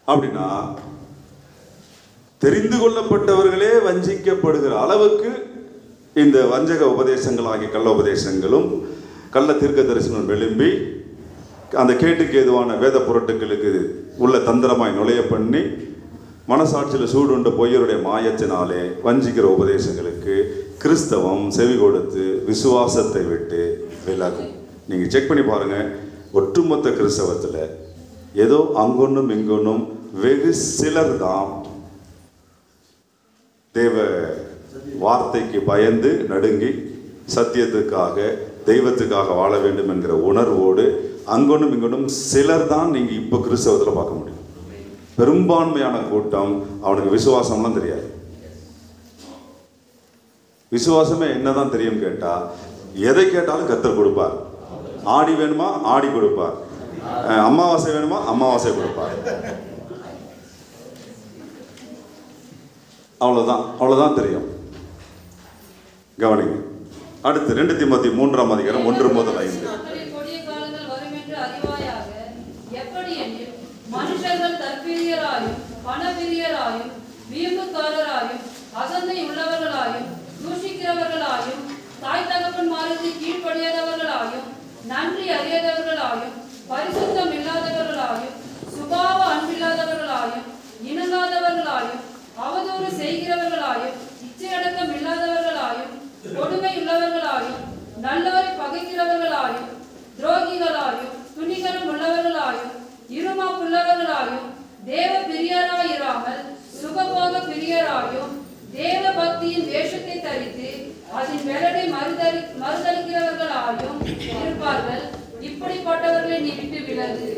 அப்படின்னா தெரிந்து கொள்ளப்பட்டவர்களே வஞ்சிக்கப்படுகிற அளவுக்கு இந்த வஞ்சக உபதேசங்களாகிய கள்ள உபதேசங்களும் கள்ள தீர்க்க தரிசனம் எழும்பி அந்த கேட்டுக்கு ஏதுவான வேத புரட்டுகளுக்கு உள்ள தந்திரமாய் நுழைய பண்ணி மனசாட்சியில் சூடுண்ட பொய்யருடைய மாயத்தினாலே வஞ்சிக்கிற உபதேசங்களுக்கு கிறிஸ்தவம் செவி கொடுத்து விசுவாசத்தை விட்டு விலகும். நீங்கள் செக் பண்ணி பாருங்கள், ஒட்டுமொத்த கிறிஸ்தவத்தில் ஏதோ அங்கொன்னும் இங்கொன்னும் வெகு சிலர் தான் தேவ வார்த்தைக்கு பயந்து நடுங்கி சத்தியத்துக்காக தெய்வத்துக்காக வாழ வேண்டும் என்கிற உணர்வோடு அங்கொன்னும் இங்கொன்னும் சிலர் தான் நீங்கள் இப்போ கிறிஸ்தவத்தில் பார்க்க முடியும். பெரும்பான்மையான கூட்டம் அவனுக்கு விசுவாசம்லாம் தெரியாது. விசுவாசமே என்னதான் தெரியும் கேட்டா, எதை கேட்டாலும் கர்த்தர் கொடுப்பார். ஆடி வேணுமா ஆடி கொடுப்பார், அமாவாசை வேணுமா அமாவாசை கொடுப்பார். அவ்வளவுதான் தெரியும். கவனிங்க. அடுத்து 2 தீமோத்தேயு 3ஆம் அதிகாரம் 1 முதல் 5. மனுஷர்கள் தற்பிரியராயும் பணப்பிரியராயும் வீம்புக்காரராயும் அகந்தை உள்ளவர்களாயும் தூஷிக்கிறவர்களாயும் தாய் தகப்பன்மாருக்கு கீழ்ப்படியாதவர்களாயும் நன்றி அறியாதவர்களாயும் பரிசுத்தம் இல்லாதவர்களாயும் சுபாவ அன்பில்லாதவர்களாயும் இணங்காதவர்களாயும் அவதூறு செய்கிறவர்களாயும் இச்சையடக்கம் இல்லாதவர்களாயும் கொடுமை உள்ளவர்களாயும் நல்லவரை பகைக்கிறவர்களாயும் துரோகிகளாயும் துணிகரம் உள்ளவர்களாயும் இருமாப்புள்ளவர்களாயும் தேவ பிரியராயிராமல் சுகபோக பிரியராயும் தேவ பக்தியின் வேஷத்தை தரித்து அதன் வெள்ளடை மறுதளிக்கிறவர்களாயும் இருப்பார்கள். இப்படிப்பட்டவர்களை நீ விட்டு விலகு.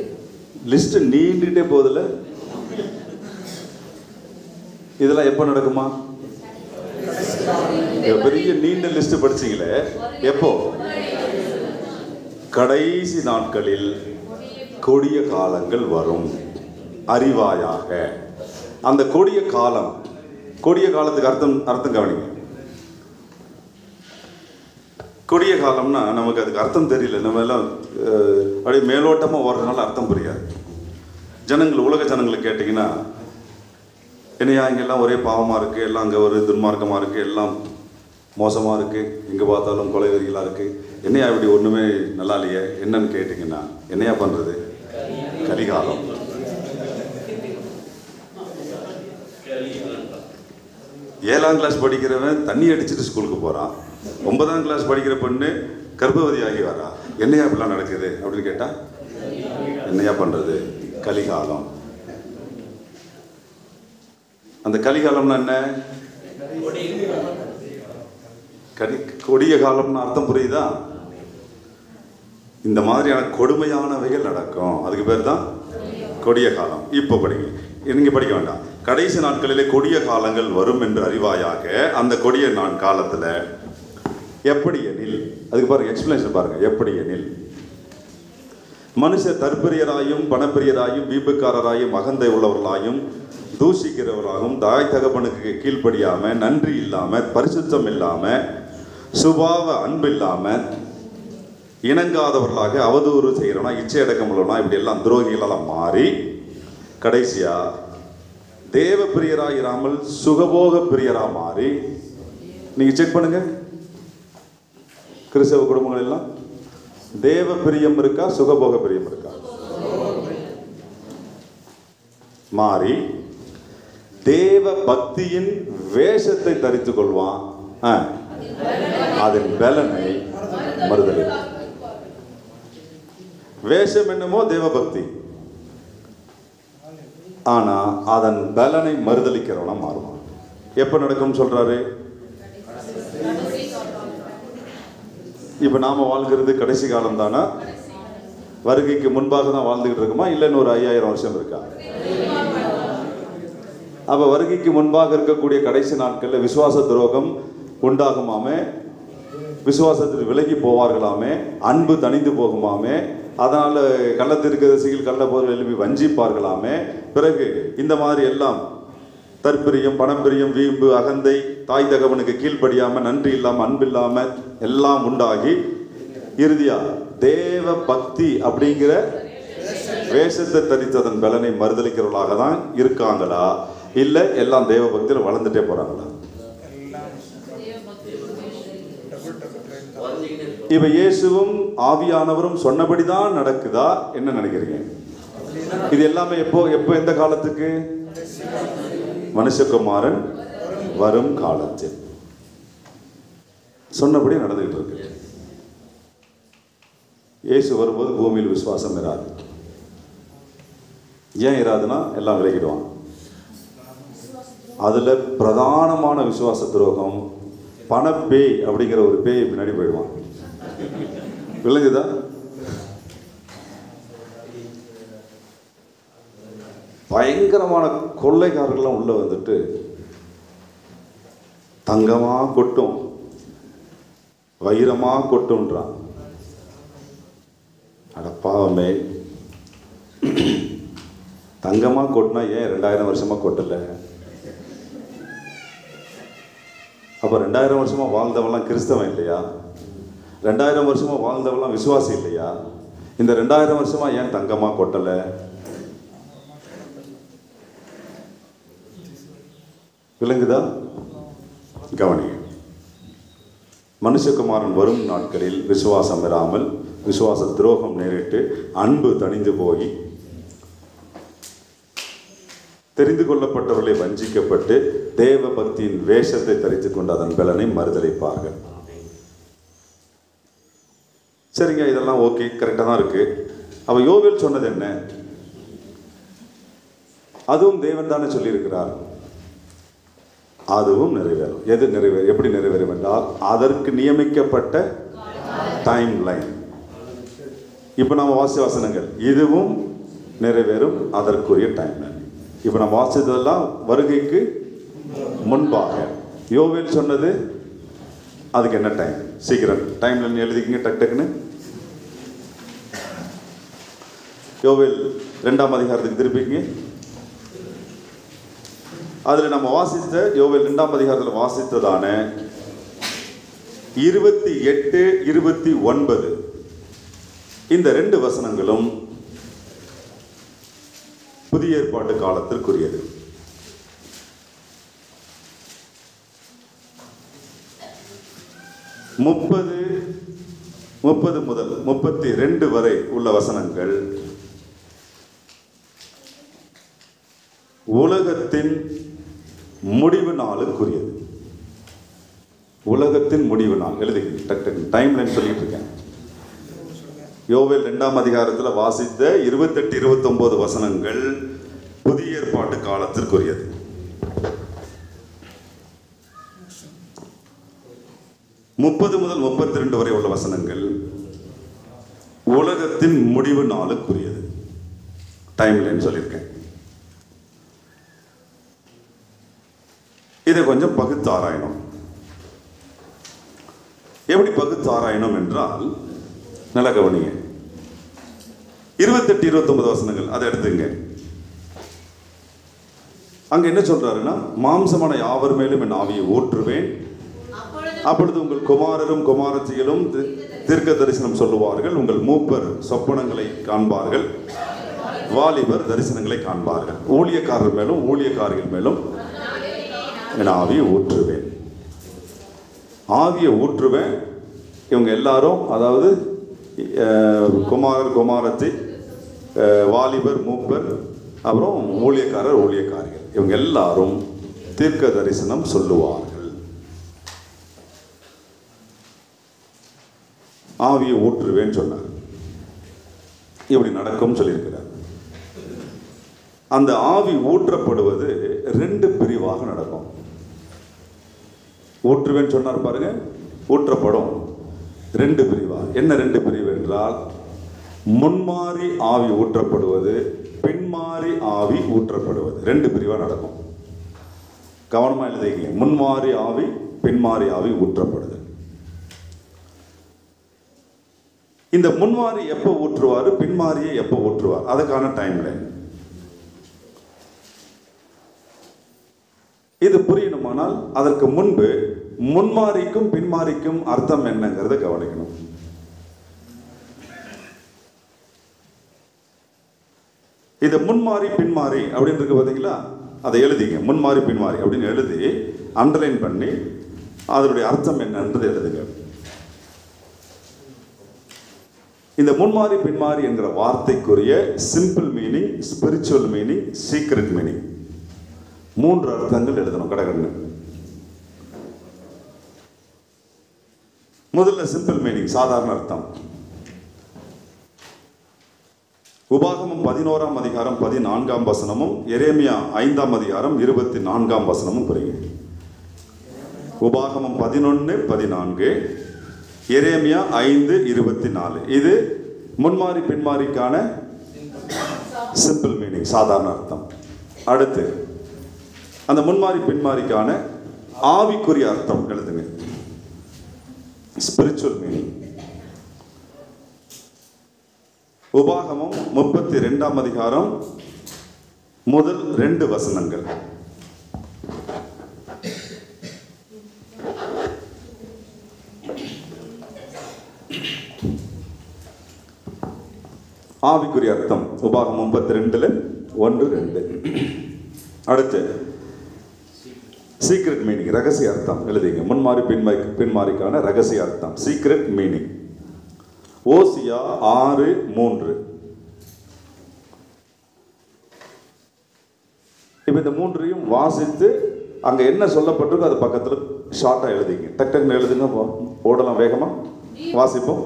லிஸ்ட் நீண்டுட்டே போதில்ல. இதெல்லாம் எப்ப நடக்குமா? பெரிய நீண்ட லிஸ்ட் படிச்சீங்களே, எப்போ? கடைசி நாட்களில் கொடிய காலங்கள் வரும், அறிவாயாக. அந்த கொடிய காலத்துக்கு அர்த்தம் கவனிங்க. கொடிய காலம்னா நமக்கு அதுக்கு அர்த்தம் தெரியல. நம்ம எல்லாம் அப்படியே மேலோட்டமாக ஓடுறதுனால அர்த்தம் புரியாது. உலக ஜனங்களை கேட்டிங்கன்னா, என்னையா இங்கெல்லாம் ஒரே பாவமாக இருக்குது, எல்லாம் அங்கே ஒரு துன்மார்க்கமாக இருக்குது, எல்லாம் மோசமாக இருக்குது, எங்கே பார்த்தாலும் கொலை வெறிகளாக இருக்குது, என்னையா இப்படி ஒன்றுமே நல்லா இல்லையே என்னன்னு கேட்டிங்கன்னா, என்னையா பண்ணுறது? கலிகாலம். ஏழாம் கிளாஸ் படிக்கிறவன் தண்ணி அடிச்சுட்டு ஸ்கூலுக்கு போகிறான். 9ஆம் கிளாஸ் படிக்கிற பொண்ணு கர்ப்பவதி ஆகி வரா. என்னையா இப்படிலாம் நடக்குது அப்படின்னு கேட்டால், என்னையா பண்ணுறது? கலிகாலம். அந்த கலிகாலம்னா என்ன? கொடிய காலம்னு அர்த்தம் புரியுதா? இந்த மாதிரியான கொடுமையானவைகள் நடக்கும், அதுக்கு பேர் தான் கொடிய காலம். இப்போ படிங்க, நீங்க படிக்க வேண்டாம். கடைசி நாட்களிலே கொடிய காலங்கள் வரும் என்று அறிவாயாக. அந்த கொடிய காலத்துல எப்படி எனில், அதுக்கு பாருங்க எக்ஸ்பிளேஷன் பாருங்க. எப்படி எனில், மனுஷர் தற்பிரியராயும் பணப்பிரியராயும் வீம்புக்காரராயும் அகந்தை உள்ளவர்களாயும் தூஷிக்கிறவர்களாகவும் தாய் தகப்பனுக்கு கீழ்ப்படியாம நன்றி இல்லாம பரிசுத்தம் இல்லாம சுபாவ அன்பு இல்லாம இணங்காதவர்களாக, அவதூறு செய்கிறோம்னா, இச்சை அடக்கம் உள்ளவனா, இப்படி எல்லாம் துரோகிகளெல்லாம் மாறி கடைசியா தேவ பிரியராக இராமல் சுகபோக பிரியரா மாறி, நீங்க செக் பண்ணுங்க கிறிஸ்தவ குடும்பங்கள் எல்லாம் தேவ பிரியம் இருக்கா, சுகபோக பிரியம் இருக்கா? மாறி தேவ பக்தியின் வேஷத்தை தரித்துக் கொள்வான், அதன் பலனை மறுதலை. வேஷம் என்னமோ தேவ பக்தி, ஆனா அதன் பலனை மறுதலிக்கிறவனா மாறுவான். எப்ப நடக்கும் சொல்றாரு? இப்ப நாம வாழ்கிறது கடைசி காலம் தானா? வருகைக்கு முன்பாக தான் வாழ்ந்துகிட்டு இருக்குமா, இல்லைன்னு ஒரு 5000 வருஷம் இருக்கா? அப்ப வருகைக்கு முன்பாக இருக்கக்கூடிய கடைசி நாட்கள்ல விசுவாச துரோகம் உண்டாகுமாமே, விசுவாசத்தில் விலகி போவார்களாமே, அன்பு தணிந்து போகுமாமே, அதனால கள்ளத்திற்கரசிகள் கள்ள போர்கள் எழுப்பி வஞ்சிப்பார்களாமே, பிறகு இந்த மாதிரி எல்லாம் தற்பிரியம், பணப்பிரியம், வீம்பு, அகந்தை, தாய் தகவனுக்கு கீழ்ப்படியாம, நன்றி இல்லாம, அன்பு இல்லாம எல்லாம் உண்டாகி இறுதியா தேவ பக்தி அப்படிங்கிற வேஷத்தை தரித்ததன் பலனை மறுதலிக்கிறவர்களாக தான் இருக்காங்களா, இல்ல எல்லாம் தேவ பக்தியில் வளர்ந்துட்டே போறாங்களா? இப்ப இயேசுவும் ஆவியானவரும் சொன்னபடிதான் நடக்குதா? என்ன நினைக்கிறீங்க? இது எல்லாமே எப்போ எப்போ எந்த காலத்துக்கு? மனுஷகுமாரன் வரும் காலத்தில் சொன்னபடி நடந்துகிட்டு இருக்கு. இயேசு வரும்போது பூமியில் விசுவாசம் இராது. ஏன் இராதுன்னா எல்லாம் விலகிடுவான். அதுல பிரதானமான விசுவாச துரோகம் பணப்பேய் அப்படிங்கிற ஒரு பேய் பின்னாடி போயிடுவான். விளங்குதா? பயங்கரமான கொள்ளைக்காரர்கள்லாம் உள்ள வந்துட்டு தங்கமா கொட்டும், வைரமா கொட்டும்ன்றான். அடப்பாவமே, தங்கமா கொட்டினா ஏன் 2000 வருஷமா கொட்டல? அப்ப 2000 வருஷமா வாழ்ந்தவெல்லாம் கிறிஸ்தவன் இல்லையா? 2000 வருஷமா வாழ்ந்தவெல்லாம் விசுவாசி இல்லையா? இந்த 2000 வருஷமா ஏன் தங்கமா கொட்டல? விளங்குதா? கவனிங்க. மனுஷகுமாரன் வரும் நாட்களில் விசுவாசம் இராமல் விசுவாச துரோகம் நேரிட்டு அன்பு தணிந்து போய் தெரிந்து கொள்ளப்பட்டவர்களை வஞ்சிக்கப்பட்டு தேவ பக்தியின் வேஷத்தை தரித்துக் கொண்டு அதன் பலனை மறுதலிப்பார்கள். சரிங்க, இதெல்லாம் ஓகே, கரெக்டாக தான் இருக்கு. அவ யோவேல் சொன்னது என்ன? அதுவும் தேவன் தானே சொல்லியிருக்கிறார். அதுவும் நிறைவேறும். எது நிறைவேறும்? எப்படி நிறைவேறும் என்றால் அதற்கு நியமிக்கப்பட்ட டைம் லைன். இப்போ நம்ம வாசித்த வசனங்கள் இதுவும் நிறைவேறும், அதற்குரிய டைம் லைன். இப்போ நம்ம வாசித்ததெல்லாம் வருகைக்கு முன்பாக. யோவேல் சொன்னது அதுக்கு என்ன டைம்? சீக்கிரம் டைம் லைன் எழுதிக்கிங்க டக் டக்குன்னு. யோவேல் 2ஆம் அதிகாரத்துக்கு திருப்பிங்க. அதில் நம்ம வாசித்த யோவேல் 2ஆம் அதிகாரத்தில் வாசித்ததான 28, 29 இந்த 2 வசனங்களும் புதிய ஏற்பாட்டு காலத்திற்குரியது. முப்பது முதல் 32 வரை உள்ள வசனங்கள் உலகத்தின் முடிவு நாளுக்குரியது. உலகத்தின் முடிவு நாள் எழுதிக்க டக் டக் டைம் லைன் சொல்லிட்டு இருக்கேன். யோவேல் 2ஆம் அதிகாரத்தில் வாசித்த 28, 29 வசனங்கள் புதிய ஏற்பாட்டு காலத்திற்குரியது. முப்பது முதல் 32 வரை உள்ள வசனங்கள் உலகத்தின் முடிவு நாளுக்குரியது. டைம் லைன் சொல்லியிருக்கேன். இதை கொஞ்சம் பகுத்து ஆராயணும். எப்படி பகுத்து ஆராயணும் என்றால் நல்ல கவனிங்க. 28, 29 வசனங்கள் அதை எடுத்துங்க. அங்க என்ன சொல்றாருன்னா, மாம்சமான யாவர் மேலும் என் ஆவியை ஊற்றுவேன், அப்பொழுது உங்கள் குமாரரும் குமாரத்திகளும் தீர்க்க தரிசனம் சொல்லுவார்கள், உங்கள் மூப்பர் சொப்பனங்களை காண்பார்கள், வாலிபர் தரிசனங்களை காண்பார்கள். ஊழியக்காரர் மேலும் ஊழியக்காரிகள் மேலும் என் ஆவியை ஊற்றுவேன். ஆவியை ஊற்றுவேன். இவங்க எல்லாரும், அதாவது குமாரர் குமாரத்தி, வாலிபர் மூப்பர், அப்புறம் ஊழியக்காரர் ஊழியக்காரிகள், இவங்க எல்லாரும் தீர்க்க தரிசனம் சொல்லுவார்கள். ஆவியை ஊற்றுவேன்னு சொன்னார். இப்படி நடக்கும் சொல்லியிருக்கிறார். அந்த ஆவி ஊற்றப்படுவது 2 பிரிவாக நடக்கும். ஊற்றுவேன்னு சொன்னார் பாருங்க, ஊற்றப்படும் 2 பிரிவா. என்ன 2 பிரிவு என்றால், முன்மாறி ஆவி ஊற்றப்படுவது, பின்மாறி ஆவி ஊற்றப்படுவது. 2 பிரிவா நடக்கும். கவனமா எழுதிங்க. முன்மாறி ஆவி, பின்மாறி ஆவி ஊற்றப்படுது. இந்த முன்மாறி எப்போ ஊற்றுவார், பின்மாரியை எப்போ ஊற்றுவார், அதுக்கான டைம் லைன் இது புரியணுமானால் அதற்கு முன்பு முன்மாறிக்கும் பின்மாறிக்கும் அர்த்தம் என்னங்கிறத கவனிக்கணும். இது முன்மாறி பின்மாறி அப்படின்னு இருக்கு பார்த்தீங்களா, அதை எழுதிங்க. முன்மாறி பின்மாறி அப்படின்னு எழுதி அண்டர்லைன் பண்ணி அதனுடைய அர்த்தம் என்னன்றது எழுதுங்க. இந்த முன்மாறி பின்மாறி என்கிற வார்த்தைக்குரிய simple meaning, spiritual meaning, secret meaning, 3 அர்த்தங்கள் எழுதணும் கடகடன்னு. முதல்ல சிம்பிள் மீனிங், சாதாரண அர்த்தம். உபாகமம் 11ஆம் அதிகாரம் 14ஆம் வசனமும் எரேமியா 5ஆம் அதிகாரம் 24ஆம் வசனமும் புரியும். உபாகமம் 11:14, எரேமியா 5:24. இது முன்மாறி பின்மாரிக்கான சிம்பிள் மீனிங், சாதாரண அர்த்தம். அடுத்து அந்த முன்மாறி பின்மாரிக்கான ஆவிக்குரிய அர்த்தம் எழுதுங்க, ஸ்பிரிச்சுவல் மீனிங். உபாகமம் 32ஆம் அதிகாரம் முதல் 2 வசனங்கள். ஆவிக்குரிய அர்த்தம் உபாகமம் 32:1-2. அடுத்து சீக்ரெட் மீனிங், ரகசிய அர்த்தம் எழுதிங்க. முன்மாறி பின்மாரிக்கான ரகசிய அர்த்தம், சீக்ரெட் மீனிங். ஓசியா 6:3. இப்போ இந்த 3ஐயும் வாசித்து அங்க என்ன சொல்லப்பட்டிருக்கோ அது பக்கத்தில் ஷார்ட்டா எழுதிங்க. டக் டக்குன்னு எழுதுங்க, ஓடலாம் வேகமா வாசிப்போம்.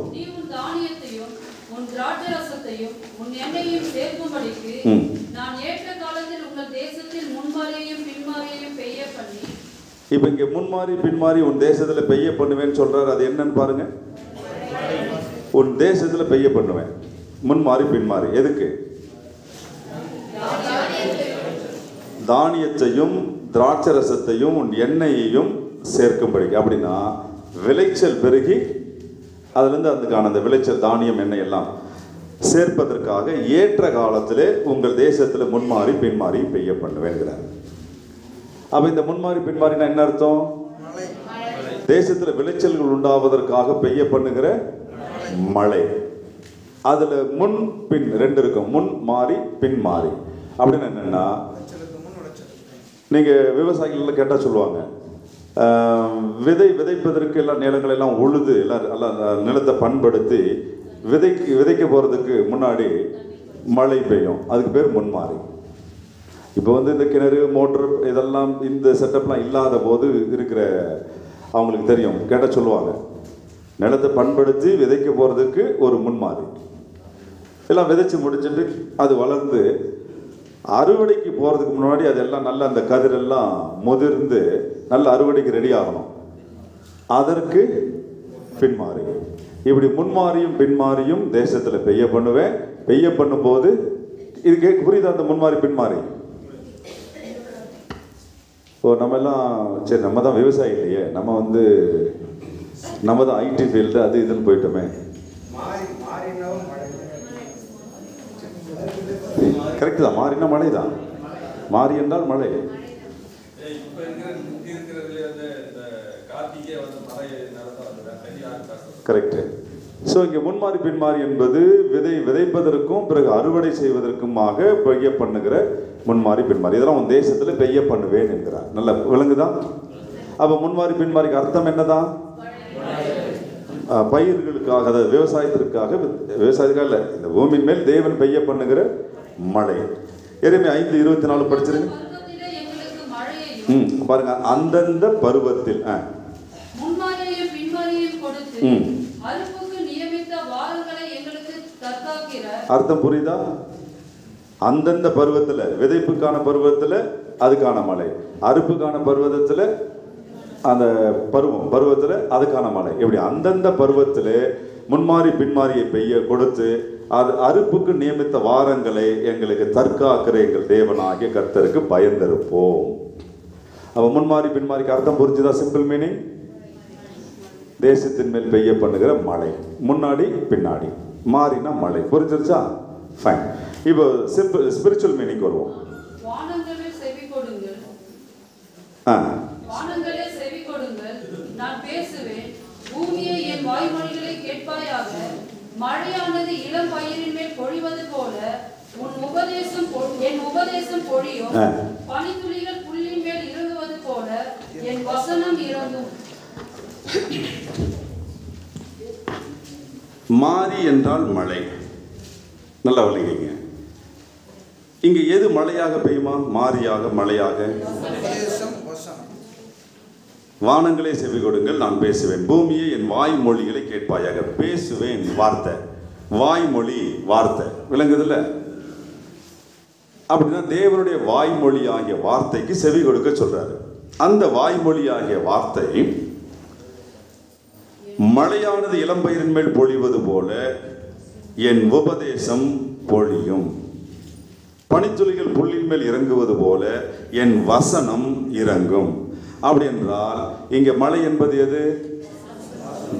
இப்ப இங்க முன்மாறி பின்மாறி உன் தேசத்துல பெய்ய பண்ணுவேன்னு சொல்றாரு. அது என்னன்னு பாருங்க. உன் தேசத்துல பெய்ய பண்ணுவேன். முன்மாறி பின்மாறி எதுக்கு? தானியத்தையும் திராட்சரசத்தையும் உன் எண்ணெயையும் சேர்க்கும்படி. அப்படின்னா விளைச்சல் பெருகி அதுல இருந்து அதுக்கான அந்த விளைச்சல் தானியம் எண்ணெய் எல்லாம் சேர்ப்பதற்காக ஏற்ற காலத்திலே உங்கள் தேசத்துல முன்மாறி பின்மாறி பெய்ய பண்ணுவேங்கிறார். அப்ப இந்த முன்மாறி பின்மாறினா என்ன அர்த்தம்? தேசத்துல விளைச்சல்கள் உண்டாவதற்காக பெய்ய பண்ணுகிற மழை. அதுல முன் பின் 2 இருக்கும், முன் மாறி பின் மாறி. அப்படின்னு என்னன்னா, நீங்க விவசாயிகள் கேட்டா சொல்லுவாங்க, விதைப்பதற்கு எல்லாம் நிலங்கள் எல்லாம் உழுது எல்லாம் நிலத்தை பண்படுத்தி விதைக்க போறதுக்கு முன்னாடி மழை பெய்யும், அதுக்கு பேர் முன்மாறி. இப்போ இந்த கிணறு மோட்டர் இதெல்லாம் இந்த செட்டப்லாம் இல்லாத போது இருக்கிற அவங்களுக்கு தெரியும், கேட்ட சொல்லுவாங்க, நிலத்தை பண்படுத்தி விதைக்க போறதுக்கு ஒரு முன்மாறி. எல்லாம் விதைச்சு முடிச்சுட்டு அது வளர்ந்து அறுவடைக்கு போறதுக்கு முன்னாடி அதெல்லாம் நல்ல அந்த கதிரெல்லாம் முதிர்ந்து நல்ல அறுவடைக்கு ரெடி ஆகணும், அதற்கு பின்மாறி. இப்படி முன்மாறியும் பின்மாறியும் தேசத்துல பெய்ய பண்ணுவேன். பெய்ய பண்ணும் போது இது புரியுதா? அந்த முன்மாறி பின்மாறி. நம்ம எல்லாம் சரி, நம்ம தான் விவசாயி இல்லையே, நம்ம தான் ஐடி ஃபீல்டு அது இதுன்னு போயிட்டோமே. கரெக்ட் தான், மாறினா மழை தான். மாறி என்றால் மழை. கரெக்ட். ஸோ இங்கே முன்மாறி பின்மாறி என்பது விதைப்பதற்கும் பிறகு அறுவடை செய்வதற்குமாக பெய்ய பண்ணுகிற முன்மாறி பின்மாறி. இதெல்லாம் உன் தேசத்தில் பெய்ய பண்ணுவேன் என்கிறார். நல்ல விளங்குதான்? அப்போ முன்மாறி பின்மாறிக்கு அர்த்தம் என்னதான்? பயிர்களுக்காக, அதாவது விவசாயத்திற்காக இல்லை, இந்த பூமியின் மேல் தேவன் பெய்ய பண்ணுகிற மழை. எரேமியா 5:24 படிச்சிருங்க. பாருங்க, அந்தந்த பருவத்தில் அர்த்தம் புரியுதா? அந்தந்த பருவத்தில், விதைப்புக்கான பருவத்தில் அதுக்கான மழை, அறுப்புக்கான பருவத்தில் அந்த பருவத்தில் அதுக்கான மழை. எப்படி அந்தந்த பருவத்தில் முன்மாறி பின்மாரியை பெய்ய கொடுத்து அது அறுப்புக்கு நியமித்த வாரங்களை எங்களுக்கு தற்காக்கிற எங்கள் தேவனாகிய கர்த்தருக்கு பயந்திருப்போம். அப்போ முன்மாறி பின்மாரிக்கு அர்த்தம் புரிஞ்சுதா? சிம்பிள் மீனிங், தேசத்தின் மேல் பெய்ய பண்ணுகிற மழை. முன்னாடி பின்னாடி, மாறினா மழை. புரிஞ்சிருச்சா? ஃபைன். இப்போ ஸ்பிரிச்சுவல் மீனிங் வருவோம். நான் பேசுவேன், பூமியை என் வாய்மொழிகளை கேட்பாயாக. மழையானது இளம் பயிரின் மேல் பொழிவது போல என் உபதேசம் பொழியும். பனித்துளிகள் புல்லின் மேல் இறங்குவது போல என் வசனம் இறங்கும். மாறி என்றால் மழை. நல்லா விளங்கிங்க. இங்க எது மழையாக பெய்யுமா? மாறியாக, மழையாக? வானங்களே செவி கொடுங்கள், நான் பேசுவேன். பூமியை என் வாய்மொழிகளை கேட்பாயாக. பேசுவேன் வார்த்தை, வாய்மொழி வார்த்தை. விளங்குதுல்ல? அப்படின்னா தேவனுடைய வாய்மொழி ஆகிய வார்த்தைக்கு செவி கொடுக்க சொல்றாரு. அந்த வாய்மொழி ஆகிய வார்த்தை மழையானது இளம்பயிரின் மேல் பொழிவது போல என் உபதேசம் பொழியும். பனித்துளிகள் புல்லின் மேல் இறங்குவது போல என் வசனம் இறங்கும். அப்படி என்றால் இங்கே மழை என்பது எது?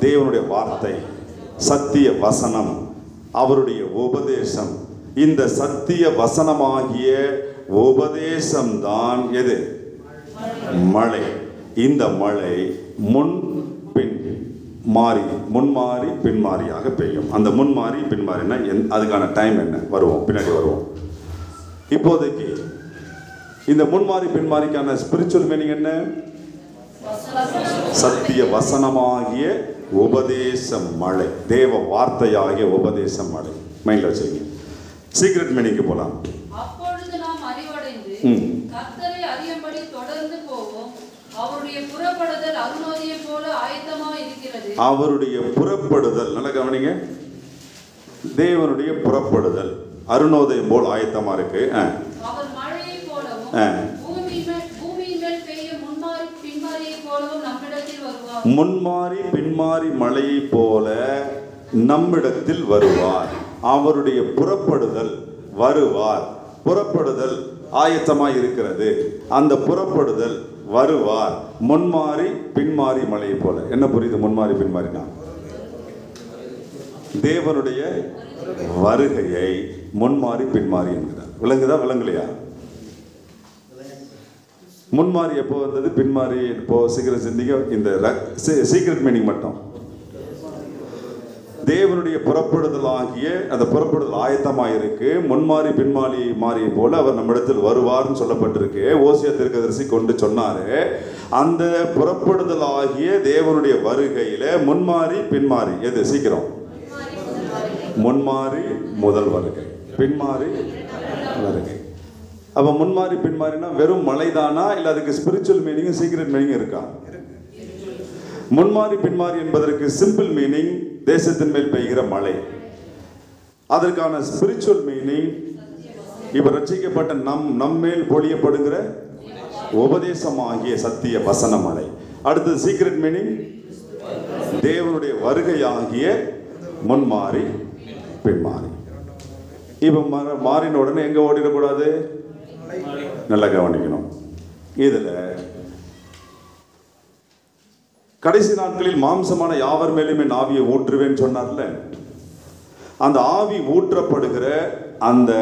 தேவனுடைய வார்த்தை, சத்திய வசனம், அவருடைய உபதேசம். இந்த சத்திய வசனமாகிய உபதேசம்தான் எது? மழை. இந்த மழை முன்மாறி பின்மாறியாக பெய்யும். அந்த முன்மாறி பின்மாறினா அதுக்கான டைம் என்ன? வருவோம், பின்னாடி வருவோம். இப்போதைக்கு இந்த முன்மாறி பின்மாறிக்கான ஸ்பிரிச்சுவல் மீனிங் என்ன? சத்திய வசனமாகிய உபதேச மழை, தேவ வார்த்தையாகிய உபதேச மழை. மைண்ட்ல வச்சுக்கோங்க. சீக்ரெட் மீனிங்க்கு போலாம். அப்பொழுது நாம் அறிவடைந்து கர்த்தரை அறியும்படி தொடர்ந்து போவோம். அவருடைய புறப்படுதல் அருணோதயம் போல ஆயத்தமாக இருக்கிறது. அவருடைய புறப்படுதல், நல்லா கவனிங்க. தேவனுடைய புறப்படுதல் அருணோதயம் போல் ஆயத்தமா இருக்கு. அவர் மழையை போலவும் பூமியின் மேல் பெய்யும் முன்மாறி பின்மாரியை போலவும் நம்மிடத்தில் வருவார். முன்மாறி பின்மாரி மழையை போல நம்மிடத்தில் வருவார். அவருடைய புறப்படுதல் வருவார். புறப்படுதல் ஆயத்தமாய் இருக்கிறது. அந்த புறப்படுதல் வருவார். முன்மாறி பின்மாரி மழையை போல. என்ன புரியுது? முன்மாறி பின்மாறினா தேவனுடைய வருகையை முன்மாறி பின்மாறி என்கிறார். விளங்குதா? விளங்கலையா? முன்மாறி எப்போ வந்தது, பின்மாறி இப்போ சீக்கிரம் சிந்திங்க. இந்த சீக்ரெட் மீனிங் மட்டும். தேவனுடைய புறப்படுதல் ஆகிய அந்த புறப்படுதல் ஆயத்தமாக இருக்கு. முன்மாறி பின்மாறி மாறியை போல அவர் நம்மிடத்தில் வருவார்னு சொல்லப்பட்டிருக்கு. ஓசியா தீர்க்கதரிசி கொண்டு சொன்னாரு. அந்த புறப்படுதல் ஆகிய தேவனுடைய வருகையில முன்மாறி பின்மாறி எது? சீக்கிரம். முன்மாறி முதல் வருகை, பின்மாறி வருகை. அப்ப முன்மாறி பின்மாறினா வெறும் மழைதானா, இல்ல அதுக்கு ஸ்பிரிச்சுவல் மீனிங் சீக்ரெட் மீனிங் இருக்கா? முன்மாறி பின்மாறி என்பதற்கு சிம்பிள் மீனிங் தேசத்தின் மேல் பெய்கிற மழை. அதற்கான ஸ்பிரிச்சுவல் மீனிங் இப்ப ரட்சிக்கப்பட்ட நம்மேல் பொழியப்படுகிற உபதேசமாகிய சத்திய வசன மழை. அடுத்தது சீக்ரெட் மீனிங் தேவனுடைய வருகையாகிய முன்மாறி பின்மாறி. இப்ப மாறின உடனே எங்க ஓடிடக்கூடாது? நல்லா கவனிக்கணும். இதுல கடைசி நாட்களில் மாம்சமான யாவர் மேலும் என் ஆவியை ஊற்றுவேன்னு சொன்னார்ல. அந்த ஆவி ஊற்றப்படுகிற அந்த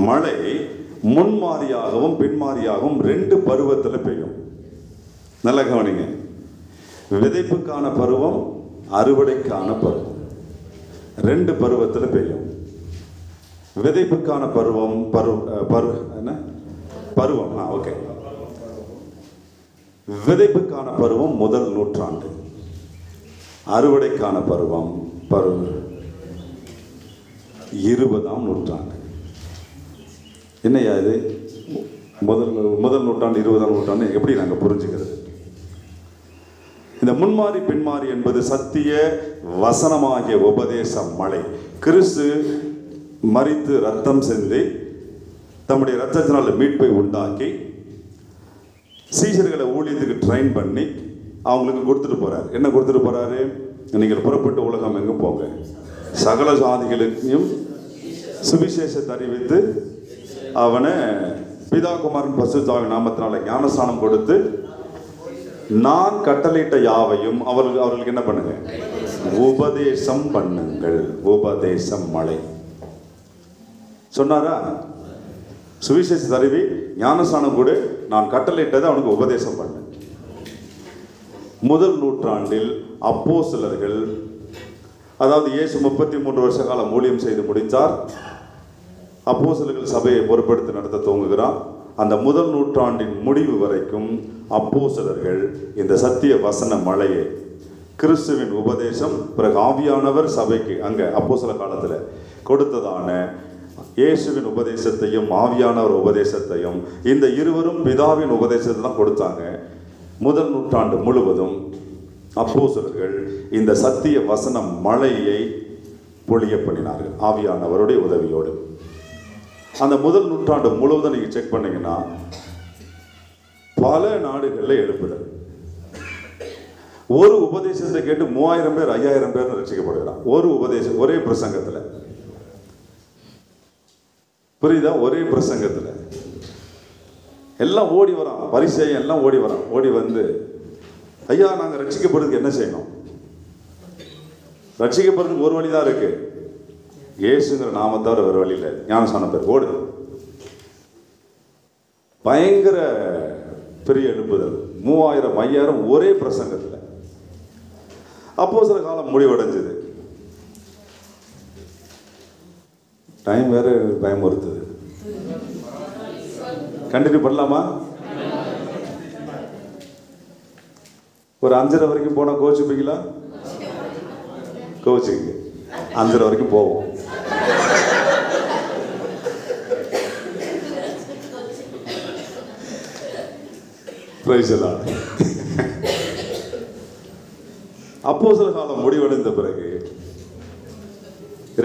மழை முன்மாரியாகவும் பின்மாரியாகவும் ரெண்டு பருவத்தில் பெய்யும். நல்லா கவனிங்க. விதைப்புக்கான பருவம், அறுவடைக்கான பருவம். 2 பருவத்தில் பெய்யும். விதைப்புக்கான பருவம் பருவம் ஓகே. விதைப்புக்கான பருவம் முதல் நூற்றாண்டு, அறுவடைக்கான பருவம் 20ஆம் நூற்றாண்டு. என்னையா இது முதல் நூற்றாண்டு 20ஆம் நூற்றாண்டு எப்படி நாங்கள் புரிஞ்சுக்கிறது? இந்த முன்மாறி பின்மாறி என்பது சத்திய வசனமாகிய உபதேச மழை. கிறிஸ்து மரித்து ரத்தம் சிந்தி தம்முடைய ரத்தத்தினால் மீட்பை உண்டாக்கி சீஷர்களை ஊழியத்துக்கு ட்ரைன் பண்ணி அவங்களுக்கு கொடுத்துட்டு போறாரு. என்ன கொடுத்துட்டு போறாரு? நீங்கள் புறப்பட்டு உலகம் எங்கும் போங்க, சகல ஜாதிகளுக்கும் சுவிசேஷத்தை அறிவித்து அவனை பிதா குமாரன் பரிசுத்த நாமத்தினால ஞானஸ்நானம் கொடுத்து நான் கட்டளையிட்ட யாவையும் அவர்களுக்கு என்ன பண்ணுங்க? உபதேசம் பண்ணுங்கள். உபதேசம் மழை சொன்னாரா? சுவிசேஷத்தை அறிவி ஞானஸ்நானம் கூட நான் கட்டளையிட்டதை அவனுக்கு உபதேசம் பண்ண. முதல் நூற்றாண்டில் அப்போஸ்தலர்கள், அதாவது இயேசு 33 வருஷ காலம் ஊழியம் செய்து முடித்தார். அப்போஸ்தலர்கள் சபையை பொறுப்படுத்தி நடத்த துவங்குகிறார். அந்த முதல் நூற்றாண்டின் முடிவு வரைக்கும் அப்போஸ்தலர்கள் இந்த சத்திய வசன மழையை, கிறிஸ்துவின் உபதேசம், பிறகு ஆவியானவர் சபைக்கு அங்கே அப்போஸ்தல காலத்தில் கொடுத்ததான இயேசுவின் உபதேசத்தையும் ஆவியானவர் உபதேசத்தையும், இந்த இருவரும் பிதாவின் உபதேசத்தை தான் கொடுத்தாங்க. முதல் நூற்றாண்டு முழுவதும் அப்போஸ்தலர்கள் இந்த சத்திய வசன மழையை பொழிய பண்ணினார்கள் ஆவியானவருடைய உதவியோடு. அந்த முதல் நூற்றாண்டு முழுவதும் நீங்க செக் பண்ணீங்கன்னா பல நாடுகளில் எழுப்புதல். ஒரு உபதேசத்தை கேட்டு 3000 பேர் 5000 பேர் ரட்சிக்கப்படுகிறான். ஒரு உபதேசம், ஒரே பிரசங்கத்தில். புரியுதா? ஒரே பிரசங்கத்தில் எல்லாம் ஓடி வரான். பரிசேயன் எல்லாம் ஓடி வரான். ஓடி வந்து, ஐயா நாங்கள் ரட்சிக்கப்படுறதுக்கு என்ன செய்யணும்? ரட்சிக்கப்படுறதுக்கு ஒரு வழிதான் இருக்கு, இயேசுங்கிற நாமத்தவிர வேறு வழி இல்லை. ஞானஸ்நானம் பேர் ஓடு. பயங்கர பெரிய எழுப்புதல். 3000 5000 ஒரே பிரசங்கத்தில். அப்போஸ்தல காலம் முடிவடைஞ்சது. டைம் வேற பயமுறுத்துது. கண்டினியூ பண்ணலாமா? ஒரு 5:30 வரைக்கும் போனால் கோச்சுப்பீங்களா? கோச்சுக்கு 5:30 வரைக்கும் போவோம். அப்போஸ்தல காலம் முடிவடைந்த பிறகு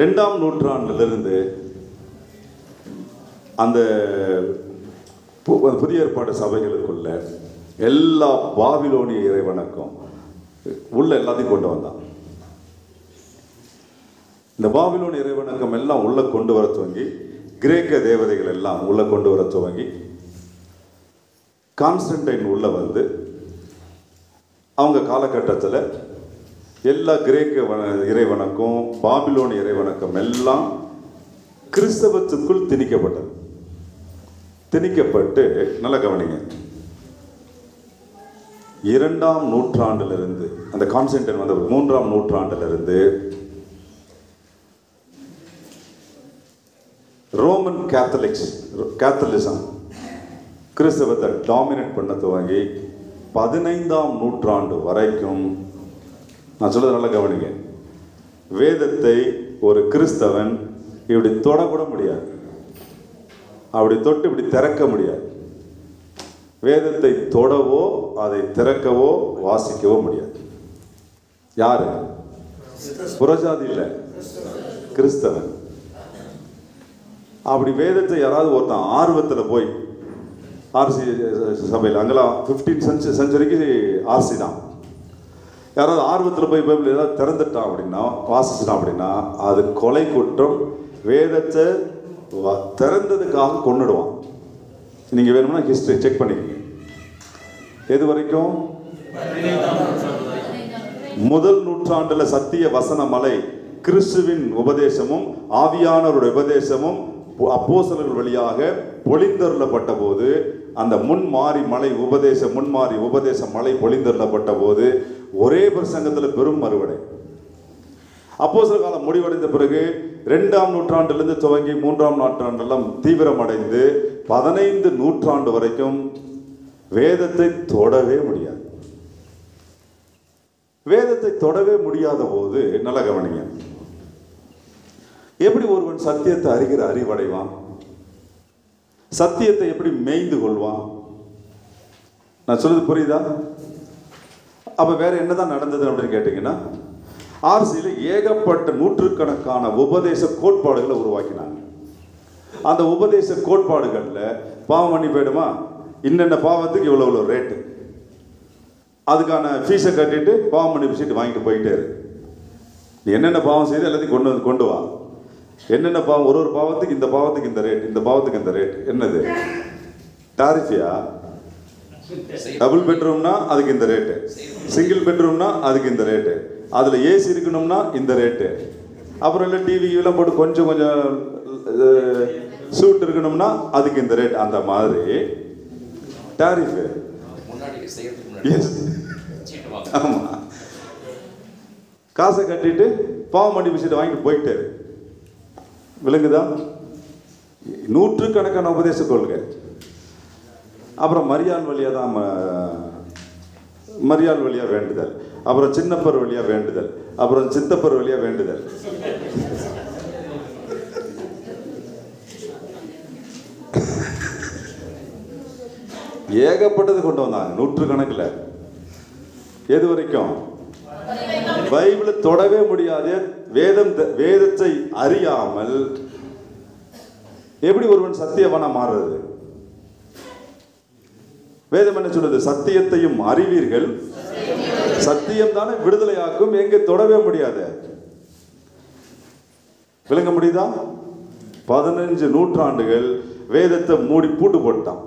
2ஆம் நூற்றாண்டிலிருந்து அந்த புதிய ஏற்பாடு சபைகளுக்குள்ள எல்லா பாபிலோனிய இறைவனுக்கும் உள்ள எல்லாத்தையும் கொண்டு வந்தான். இந்த பாபிலோனிய இறைவணக்கம் எல்லாம் உள்ள கொண்டு வர துவங்கி, கிரேக்க தேவதைகள் எல்லாம் உள்ள கொண்டு வர துவங்கி, கான்ஸ்டன்டைன் உள்ள வந்து அவங்க காலகட்டத்தில் எல்லா கிரேக்க இறைவணக்கம், பாபிலோனிய இறைவணக்கம் எல்லாம் கிறிஸ்தவத்துக்குள் திணிக்கப்பட்டது. திணிக்கப்பட்டு, நல்லா கவனிங்க, 2ஆம் நூற்றாண்டிலிருந்து, அந்த கான்ஸ்டன்டைன் வந்த 3ஆம் நூற்றாண்டிலிருந்து ரோமன் கேத்தலிசம் கிறிஸ்தவத்தை டாமினேட் பண்ண துவங்கி 15ஆம் நூற்றாண்டு வரைக்கும், நான் சொல்றது நல்லா கவனிங்க, வேதத்தை ஒரு கிறிஸ்தவன் இப்படி தொடக்கூட முடியாது. அப்படி தொட்டு இப்படி திறக்க முடியாது. வேதத்தை தொடவோ அதை திறக்கவோ வாசிக்கவோ முடியாது. யாரு? புறஜாதி இல்லை, கிறிஸ்தவன். அப்படி வேதத்தை யாராவது ஒருத்தன் ஆர்வத்தில் போய், ஆர்சி சபையில் அங்கெல்லாம் 15th செஞ்சுரிக்கு ஆர்சி தான், யாராவது ஆர்வத்தில் போய் பைபிள் ஏதாவது திறந்துட்டான் அப்படின்னா, வாசிச்சிட்டான் அப்படின்னா, அது கொலை குற்றம். வேதத்தை திறந்ததுக்காக கொன்னுடுவான். நீங்கள் வேணும்னா ஹிஸ்டரி செக் பண்ணிக்கங்க. எது வரைக்கும்? முதல் நூற்றாண்டில் சத்திய வசன மலை, கிறிஸ்துவின் உபதேசமும் ஆவியானவருடைய உபதேசமும் அப்போஸ்தலர்கள் வழியாக பொழிந்தருளப்பட்ட போது, அந்த முன்மாறி மலை உபதேச முன்மாறி உபதேச மலை பொழிந்தருளப்பட்ட போது ஒரே பிரசங்கத்தில் பெரும் மறுவடை. அப்போஸ்தலர் காலம் முடிவடைந்த பிறகு 2ஆம் நூற்றாண்டிலிருந்து துவங்கி 3ஆம் நூற்றாண்டெல்லாம் தீவிரமடைந்து 15 நூற்றாண்டு வரைக்கும் வேதத்தை தொடவே முடியாது. வேதத்தை தொடவே முடியாத போது நல்ல கவனிங்க, எப்படி ஒருவன் சத்தியத்தை அறிகிற அறிவடைவான்? சத்தியத்தை எப்படி மேய்ந்து கொள்வான்? நான் சொல்றது புரியுதா? அப்ப வேற என்னதான் நடந்தது அப்படின்னு கேட்டீங்கன்னா, ஆர்சியில் ஏகப்பட்ட நூற்றுக்கணக்கான உபதேச கோட்பாடுகளை உருவாக்கினாங்க. அந்த உபதேச கோட்பாடுகள்ல பாவம் பண்ணி போயிடுமா, இன்னென்ன பாவத்துக்கு இவ்வளோ ரேட்டு, அதுக்கான ஃபீஸை கட்டிட்டு பாவம் பண்ணி சீட்டு வாங்கிட்டு போயிட்டே இருக்கு. நீ என்னென்ன பாவம் செய்து எல்லாத்தையும் கொண்டு வா. என்னென்ன பாவம், ஒரு பாவத்துக்கு இந்த பாவத்துக்கு இந்த ரேட், இந்த பாவத்துக்கு இந்த ரேட். என்னது டாரிஃபியா? டபுள் பெட்ரூம்னா அதுக்கு இந்த ரேட்டு, சிங்கிள் பெட்ரூம்னா அதுக்கு இந்த ரேட்டு, அதில் ஏசி இருக்கணும்னா இந்த ரேட்டு, அப்புறம் இல்லை டிவியெல்லாம் போட்டு கொஞ்சம் கொஞ்சம் சூட் இருக்கணும்னா அதுக்கு இந்த ரேட். அந்த மாதிரி டாரிஃபு. ஆமாம், காசை கட்டிட்டு பாவம் பண்ணி வச்சுட்டு வாங்கிட்டு போயிட்டே. விளங்குதா? நூற்றுக்கணக்கான உபதேச கொள்கை. அப்புறம் மரியாள் வழியாக தான், மரியாள் வழியாக வேண்டுதல், அப்புறம் சின்னப்பர் வழியாக வேண்டுதல், அப்புறம் சித்தப்பர் வழியாக வேண்டுதல். ஏகப்பட்டது கொண்டு வந்தாங்க நூற்றுக்கணக்கில். எது வரைக்கும்? பைபிளை தொடவே முடியாது. வேதத்தை அறியாமல் எப்படி ஒருவன் சத்தியவானா மாறுறது? வேதம் என்ன சொல்றது? சத்தியத்தையும் அறிவீர்கள், சத்தியம் தானே விடுதலையாக்கும். எங்க தொடவே முடியாது. விளங்க முடியுதா? 15 நூற்றாண்டுகள் வேதத்தை மூடி பூட்டு போட்டான்.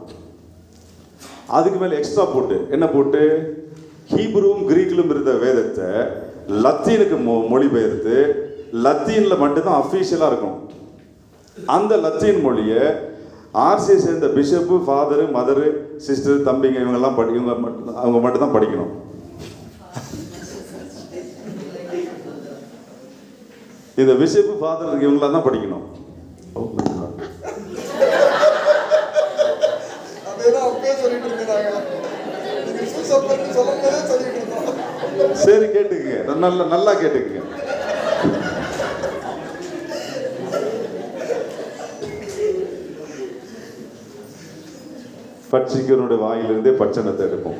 அதுக்கு மேல எக்ஸ்ட்ரா போட்டு என்ன போட்டு, ஹீப்ருவும் கிரீக்கிலும் இருந்த வேதத்தை லத்தீனுக்கு மொழிபெயர்த்து லத்தீன்ல மட்டும்தான் அஃபீஷியலா இருக்கும். அந்த லத்தீன் மொழியை ஆர்சியை சேர்ந்த பிஷப்பு, ஃபாதரு, மதரு, சிஸ்டர், தம்பிங்க இவங்கெல்லாம் அவங்க மட்டும் தான் படிக்கணும். இந்த பிஷப்பு, ஃபாதர் இவங்களாம் தான் படிக்கணும். சரி, கேட்டுக்குங்க, நல்லா கேட்டுக்குங்க. பட்சிக்கனுடைய வாயிலிருந்தே பட்சணத்தை எடுப்போம்.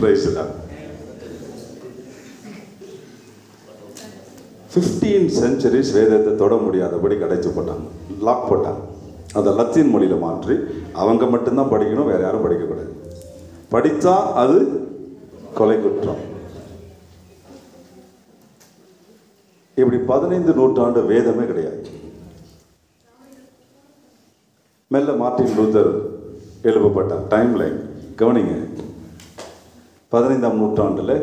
Praise the Lord. 15 centuries வேதத்தை தொட முடியாதபடி கடைச்சு போட்டாங்க, லாக் போட்டாங்க. அதை லத்தீன் மொழியில் மாற்றி அவங்க மட்டும்தான் படிக்கணும், வேற யாரும் படிக்கக்கூடாது. படித்தா அது கொலை குற்றம். இப்படி 15 நூற்றாண்டு வேதமே கிடையாது. மெல்ல மார்ட்டின் லூத்தர் எழுப்பப்பட்டார். டைம் லைன் கவனிங்க. 15ஆம் நூற்றாண்டில்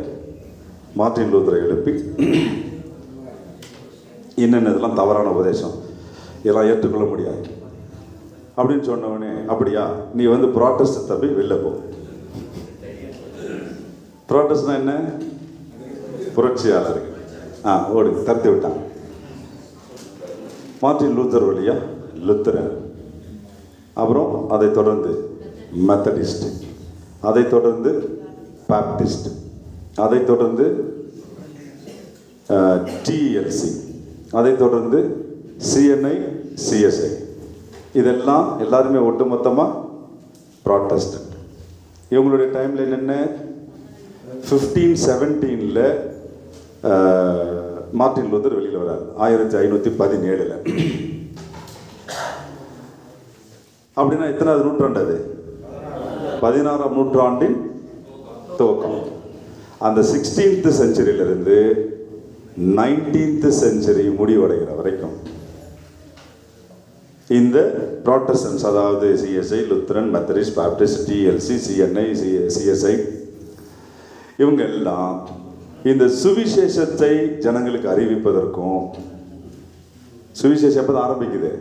மார்ட்டின் லூத்தரை எழுப்பி என்னென்னதெல்லாம் தவறான உபதேசம், இதெல்லாம் ஏற்றுக்கொள்ள முடியாது அப்படின்னு சொன்னவனே, அப்படியா நீ புராட்டஸ்ட் தப்பி வெளில போ. புராட்டஸ்ட்னா என்ன? புரட்சியாளர்கள். ஓடு தடுத்து விட்டாங்க. மார்ட்டின் லூத்தர் வழியா லுத்தரன், அப்புறம் அதை தொடர்ந்து மெத்தடிஸ்ட், அதை தொடர்ந்து பாப்டிஸ்ட், அதை தொடர்ந்து டிஎல்சி, அதை தொடர்ந்து சிஎன்ஐ, சிஎஸ்ஐ. இதெல்லாம் எல்லாருமே ஒட்டுமொத்தமாக ப்ராட்டஸ்டன்ட். இவங்களுடைய டைமில் என்ன, 1517 மார்ட்டின் லூத்தர் வெளியில் வரார் 1517. அப்படின்னா எத்தனாவது நூற்றாண்டு அது? 16ஆம் நூற்றாண்டின் துவக்கம். அந்த 16th செஞ்சுரியிலிருந்து 19th செஞ்சுரி முடிவடைகிற வரைக்கும் இந்த ப்ராட்டஸ்டன்ட்ஸ், அதாவது CSI, Lutheran, Methodist, Baptist, DLC, CNI, CSI, இவங்க எல்லாம் இந்த சுவிசேஷத்தை ஜனங்களுக்கு அறிவிப்பதற்கும், சுவிசேஷம் எப்போ ஆரம்பிக்குது?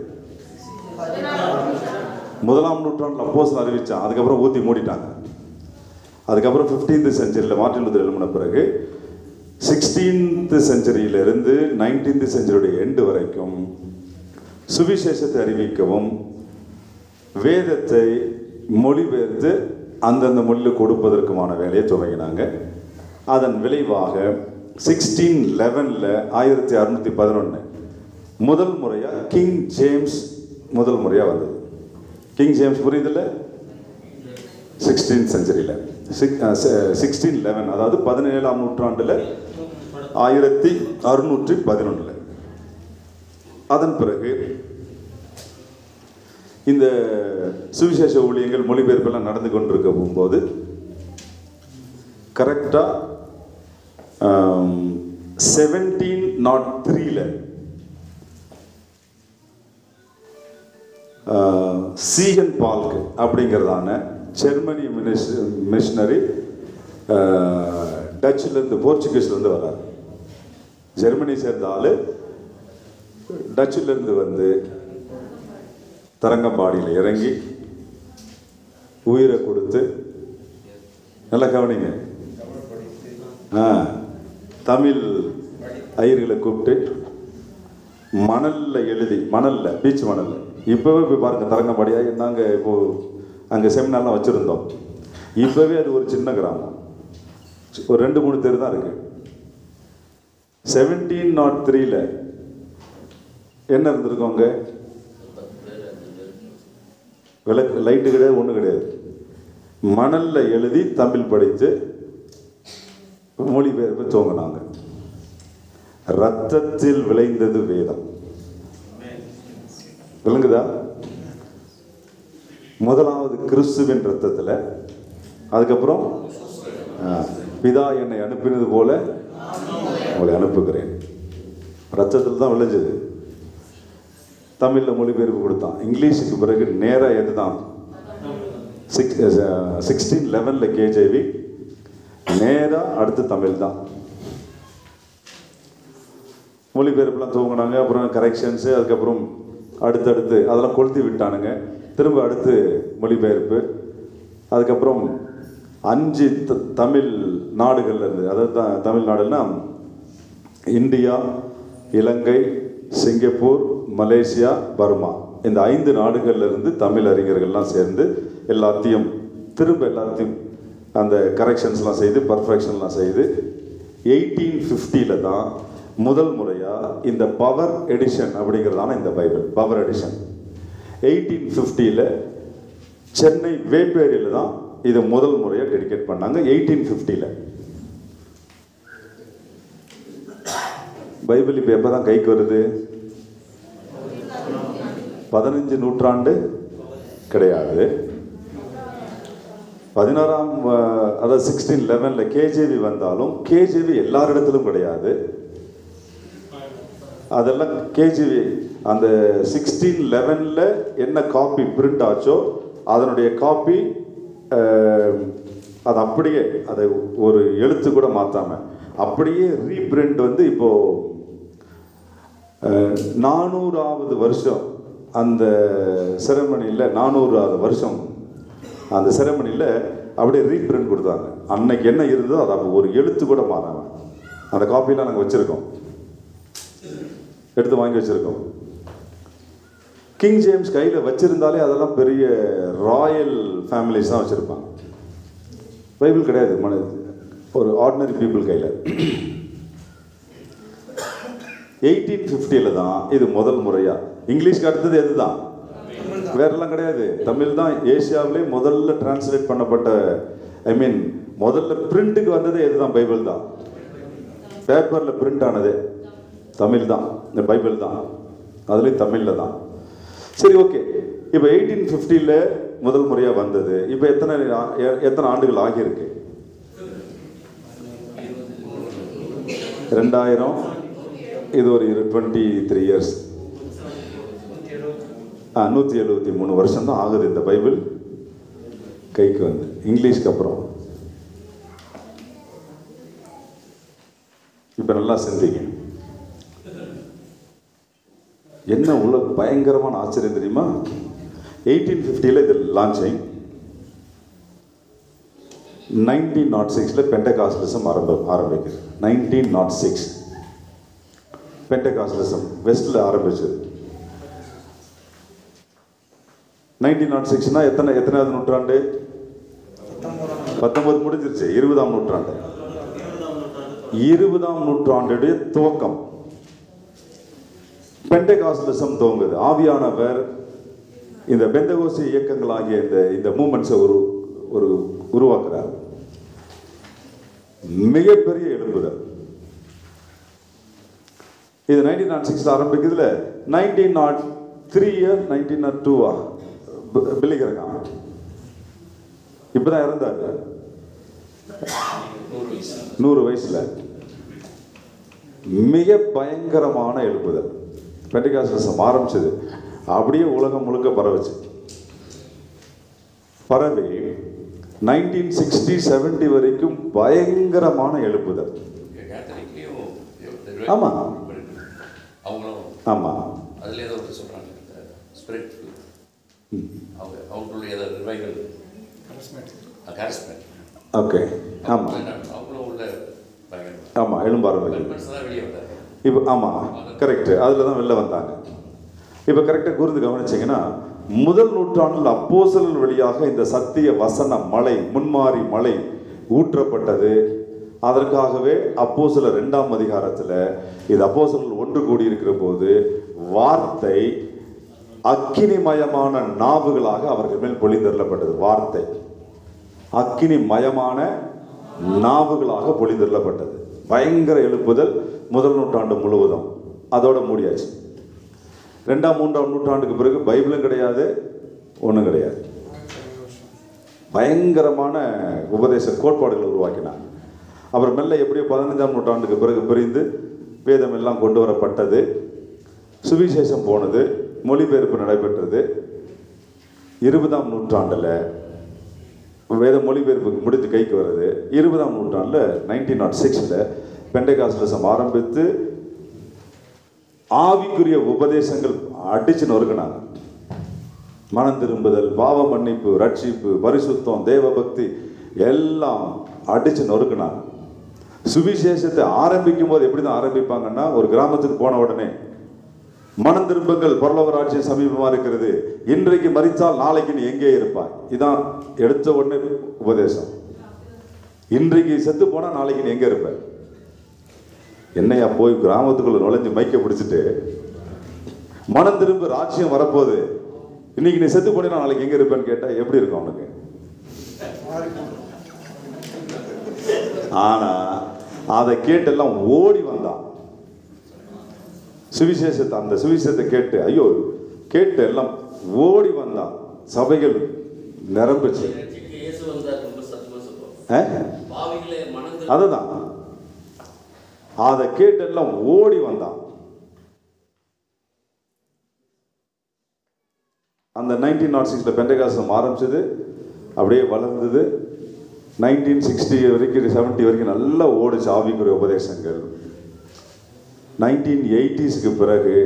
1ஆம் நூற்றாண்டில் அப்போஸ்தலன் அறிவிச்சான். அதுக்கப்புறம் ஊற்றி மூடிட்டாங்க. அதுக்கப்புறம் 15th செஞ்சுரியில் மார்ட்டின் லூதர் எழுதின பிறகு 16th செஞ்சுரியிலிருந்து 19th செஞ்சுரியுடைய எண்டு வரைக்கும் சுவிசேஷத்தை அறிவிக்கவும் வேதத்தை மொழிபெயர்த்து அந்தந்த மொழியில் கொடுப்பதற்குமான வேலையை துவங்கினாங்க. அதன் விளைவாக 1611 1611 முதல் முறையாக கிங் ஜேம்ஸ் முதல் முறையாக வந்தது. King James புரியுதில்ல? 16th செஞ்சுரியில் 1611, அதாவது 17ஆம் நூற்றாண்டில் 1611. அதன் பிறகு இந்த சுவிசேஷ ஊழியங்கள் மொழிபெயர்ப்பெல்லாம் நடந்து கொண்டிருக்க போகும்போது கரெக்டாக 1703 சீகன் பால்க் அப்படிங்கிறதான ஜெர்மனி மிஷனரி டச்சிலேருந்து போர்ச்சுகீஸ்லேருந்து வர்றார். ஜெர்மனி சேர்ந்த ஆள் டச்சிலேருந்து வந்து தரங்கம்பாடியில் இறங்கி உயிரை கொடுத்து, நல்லா கவனிங்க, தமிழ் ஐயர்களை கூப்பிட்டு மணலில் எழுதி, மணலில் பீச் மணலில், இப்போவே போய் பாருங்கள் தரங்கம்பாடியாக, நாங்கள் இப்போது அங்கே செமினார்லாம் வச்சுருந்தோம். இப்போவே அது ஒரு சின்ன கிராமம், ஒரு 2-3 தெரு தான் இருக்குது. 1703 என்ன இருந்திருக்கும் அங்கே? விளக்கு, லைட்டு கிடையாது, ஒன்றும் கிடையாது. மணலில் எழுதி தமிழ் படித்து மொழிபெயர்ப்பு துவங்கினாங்க. ரத்தத்தில் விளைந்தது வேதம். விளங்குதா? முதலாவது கிறிஸ்துவின் ரத்தத்தில், அதுக்கப்புறம் பிதா என்னை அனுப்பினது போல உங்களை அனுப்புகிறேன். ரத்தத்தில் தான் விளைஞ்சது. தமிழில் மொழிபெயர்ப்பு கொடுத்தான். இங்கிலீஷுக்கு பிறகு நேராக எது தான்? 1611 கேஜேவி, நேராக அடுத்து தமிழ் தான். மொழிபெயர்ப்புலாம் துவங்கினாங்க. அப்புறம் கரெக்ஷன்ஸு, அதுக்கப்புறம் அடுத்தடுத்து அதெல்லாம் கொளுத்தி விட்டானுங்க. திரும்ப அடுத்து மொழிபெயர்ப்பு. அதுக்கப்புறம் 5 தமிழ் நாடுகள்ல இருந்து, அதாவது தமிழ்நாடுன்னா இந்தியா, இலங்கை, சிங்கப்பூர், மலேசியா, பர்மா, இந்த 5 நாடுகள்ல இருந்து தமிழ் அறிஞர்கள்லாம் சேர்ந்து எல்லாத்தையும் அந்த கரெக்ஷன்ஸ்லாம் செய்து பர்ஃபெக்ஷன்லாம் செய்து 1850 தான் முதல் முறையாக இந்த பவர் எடிஷன் அப்படிங்கிறதான இந்த பைபிள், பவர் எடிஷன் 1850 சென்னை வேப்பேரியில் தான் இதை முதல் முறையாக டெடிகேட் பண்ணாங்க. 1850 பைபிள் இப்போ எப்போ தான் கைக்கு வருது? 15 நூற்றாண்டு கிடையாது. 16ஆம், அதாவது 1611 கேஜேவி வந்தாலும் கேஜேவி எல்லாரிடத்திலும் கிடையாது. அதெல்லாம் கேஜிவி அந்த 1611 என்ன காப்பி பிரிண்ட் ஆச்சோ அதனுடைய காப்பி அது அப்படியே, அதை ஒரு எழுத்து கூட மாற்றாம அப்படியே ரீபிரிண்ட் வந்து இப்போ 400வது வருஷம் அந்த செரமனியில், 400வது வருஷம் அந்த செரமனியில் அப்படியே ரீபிரிண்ட் கொடுத்தாங்க. அன்னைக்கு என்ன இருந்ததோ அது அப்போ ஒரு எழுத்து கூட மாறாம அந்த காப்பிலாம் நாங்கள் வச்சுருக்கோம், எடுத்து வாங்கி வச்சுருக்கோம். கிங் ஜேம்ஸ் கையில் வச்சுருந்தாலே அதெல்லாம் பெரிய ராயல் ஃபேமிலிஸ் தான் வச்சுருப்பாங்க. பைபிள் கிடையாது, ஒரு ஆர்டினரி பீப்புள் கையில். 1850 தான் இது முதல் முறையாக. இங்கிலீஷ்க்கு அடுத்தது எது தான்? வேறெல்லாம் கிடையாது, தமிழ் தான். ஏசியாவிலே முதல்ல டிரான்ஸ்லேட் பண்ணப்பட்ட, முதல்ல பிரிண்ட்டுக்கு வந்தது எதுதான்? பைபிள் தான். பேப்பரில் பிரிண்ட் ஆனது தமிழ் தான், இந்த பைபிள் தான், அதுலேயும் தமிழில் தான். சரி, ஓகே. இப்போ 1850 முதல் முறையாக வந்தது. இப்போ எத்தனை ஆண்டுகள் ஆகியிருக்கு? 2000, இது ஒரு 23 இயர்ஸ், 173 வருஷம் தான் ஆகுது இந்த பைபிள் கைக்கு வந்து, இங்கிலீஷ்க்கு அப்புறம். இப்போ நல்லா சிந்திங்க. என்ன உள்ள பயங்கரமான ஆச்சரியம் தெரியுமா? 1850 இது லான்ச்சிங், 1906 பெண்டகாஸ்டலிசம் ஆரம்பிக்குது. 1906 பெண்டகாஸ்டலிசம் வெஸ்ட்ல ஆரம்பிச்சது. 1906னா எத்தனாவது நூற்றாண்டு? 19 முடிஞ்சிருச்சு. 20ஆம் நூற்றாண்டு. 20ஆம் நூற்றாண்டுடைய துவக்கம் பெண்டகாஸ்டலிசம் துவங்குது. ஆவியானவர் இந்த பெந்தகோஸ்து இயக்கங்கள் ஆகிய இந்த மூமெண்ட்ஸை உருவாக்குறார். மிகப்பெரிய எழுப்புதல் இது 1906 ஆரம்பிக்குதுல. 1903 1902 பில்லி கிரஹாம் இப்பதான் இறந்தாரு 100 வயசுல. மிக பயங்கரமான எழுப்புதல். பெண்டகாஸ்டலிசம் ஆரம்பிச்சது, அப்படியே உலகம் முழுக்க பரவுச்சு. பரவி 1960-70 வரைக்கும் பயங்கரமான எழுப்புதல். ஆமா ஆமா அதுல ஏதோ சொல்றாங்க ஸ்பிரிட் அவங்களுடைய ரிவைவல் காரிஸ்மேட். ஓகே ஆமா அவங்களும் உள்ள ஆமா எழும்ப ஆரம்பிக்கும். வெளியே வந்தாங்க இப்போ ஆமாம் கரெக்டு, அதில் தான் வெளில வந்தாங்க. இப்போ கரெக்டாக கூர்ந்து கவனிச்சிங்கன்னா, முதல் நூற்றாண்டில் அப்போஸ்தலர்கள் வழியாக இந்த சத்திய வசன மழை, முன்மாறி மழை ஊற்றப்பட்டது. அதற்காகவே அப்போஸ்தலர் 2ஆம் அதிகாரத்தில் இது அப்போஸ்தலர்கள் ஒன்று கூடி இருக்கிற போது வார்த்தை அக்கினிமயமான நாவுகளாக அவர்கள் மேல் பொழிந்தருளப்பட்டது. வார்த்தை அக்கினிமயமான நாவுகளாக பொழிந்தருளப்பட்டது. பயங்கர எழுப்புதல் முதல் நூற்றாண்டு முழுவதும். அதோட மூடியாச்சு. 2ஆம் 3ஆம் நூற்றாண்டுக்கு பிறகு பைபிளும் கிடையாது, ஒன்றும் கிடையாது. பயங்கரமான உபதேச கோட்பாடுகளை உருவாக்கினாங்க. அப்புறம் மெல்ல எப்படியோ 15ஆம் நூற்றாண்டுக்கு பிறகு பிரிந்து வேதம் எல்லாம் கொண்டு வரப்பட்டது. சுவிசேஷம் போனது, மொழிபெயர்ப்பு நடைபெற்றது. 20ஆம் நூற்றாண்டில் வேத மொழிபெயர்ப்புக்கு முடித்து கைக்கு வருது. 20ஆம் நூற்றாண்டில் 1906 பெண்டகாஸ்டலிசம் ஆரம்பித்து ஆவிக்குரிய உபதேசங்கள் அடிச்சு நொறுக்கினாங்க. மனம் திரும்புதல், பாவ மன்னிப்பு, ரட்சிப்பு, பரிசுத்தம், தேவபக்தி எல்லாம் அடிச்சு நொறுக்கினாங்க. சுவிசேஷத்தை ஆரம்பிக்கும் போது எப்படி தான் ஆரம்பிப்பாங்கன்னா, ஒரு கிராமத்துக்கு போன உடனே மனம் திரும்புங்கள், பரலோக ராஜ்யம் சமீபமா இருக்கிறது, இன்றைக்கு மரித்தால் நாளைக்கு நீ எங்கே இருப்பாய். இதான் எடுத்த உடனே உபதேசம். இன்றைக்கு செத்து போனா நாளைக்கு நீ எங்க இருப்ப. என்னையா போய் கிராமத்துக்குள்ள நுழைஞ்சு மைக்க பிடிச்சிட்டு மனம் திரும்ப ராஜ்யம் வரப்போகுது, இன்னைக்கு நீ செத்து போனா நாளைக்கு எங்க இருப்பேன்னு கேட்டா எப்படி இருக்கும் அவனுக்கு? ஆனா அதை கேட்டெல்லாம் ஓடி வந்தான். சுவிசேஷத்தை, அந்த சுவிசேஷத்தை கேட்டு ஐயோ கேட்டு எல்லாம் ஓடி வந்தான். சபைகள் நிரம்பிச்சு. அதுதான், அதை கேட்டு எல்லாம் ஓடி வந்தான். அந்த 1906 பெண்டகாஸ்டம் ஆரம்பிச்சது, அப்படியே வளர்ந்தது. 1960 வரைக்கும் 70 வரைக்கும் நல்லா ஓடிச்சு ஆவிக்குரிய உபதேசங்கள். 1980s பிறகு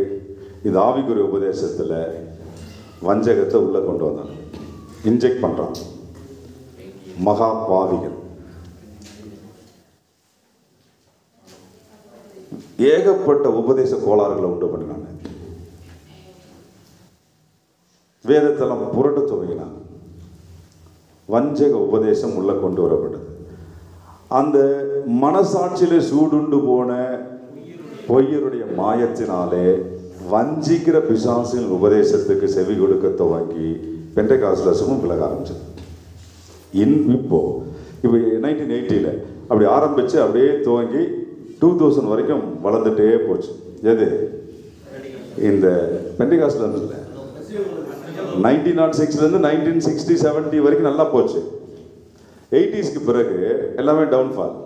இந்த ஆவிக்குரிய உபதேசத்தில் வஞ்சகத்தை உள்ள கொண்டு வந்தாங்க, இன்ஜெக்ட் பண்றான். மகா பாவிகள் ஏகப்பட்ட உபதேச கோளாறுகளை உண்டு பண்ணினாங்க. வேதத்தெல்லாம் புரட்ட துவங்கினாங்க. வஞ்சக உபதேசம் உள்ள கொண்டு வரப்பட்டது. அந்த மனசாட்சியில சூடுண்டு போன பொய்யருடைய மாயத்தினாலே வஞ்சிக்கிற பிசாசின் உபதேசத்துக்கு செவி கொடுக்க துவங்கி பெண்டகாஸ்டலிசமும் விலக ஆரம்பிச்சது. இப்போ 1980 அப்படி ஆரம்பிச்சு அப்படியே துவங்கி 2000 வரைக்கும் வளர்ந்துட்டே போச்சு. எது இந்த பெண்டகாஸ்டலிசம் 1906 1960-70 வரைக்கும் நல்லா போச்சு. 80s பிறகு எல்லாமே டவுன்ஃபால்,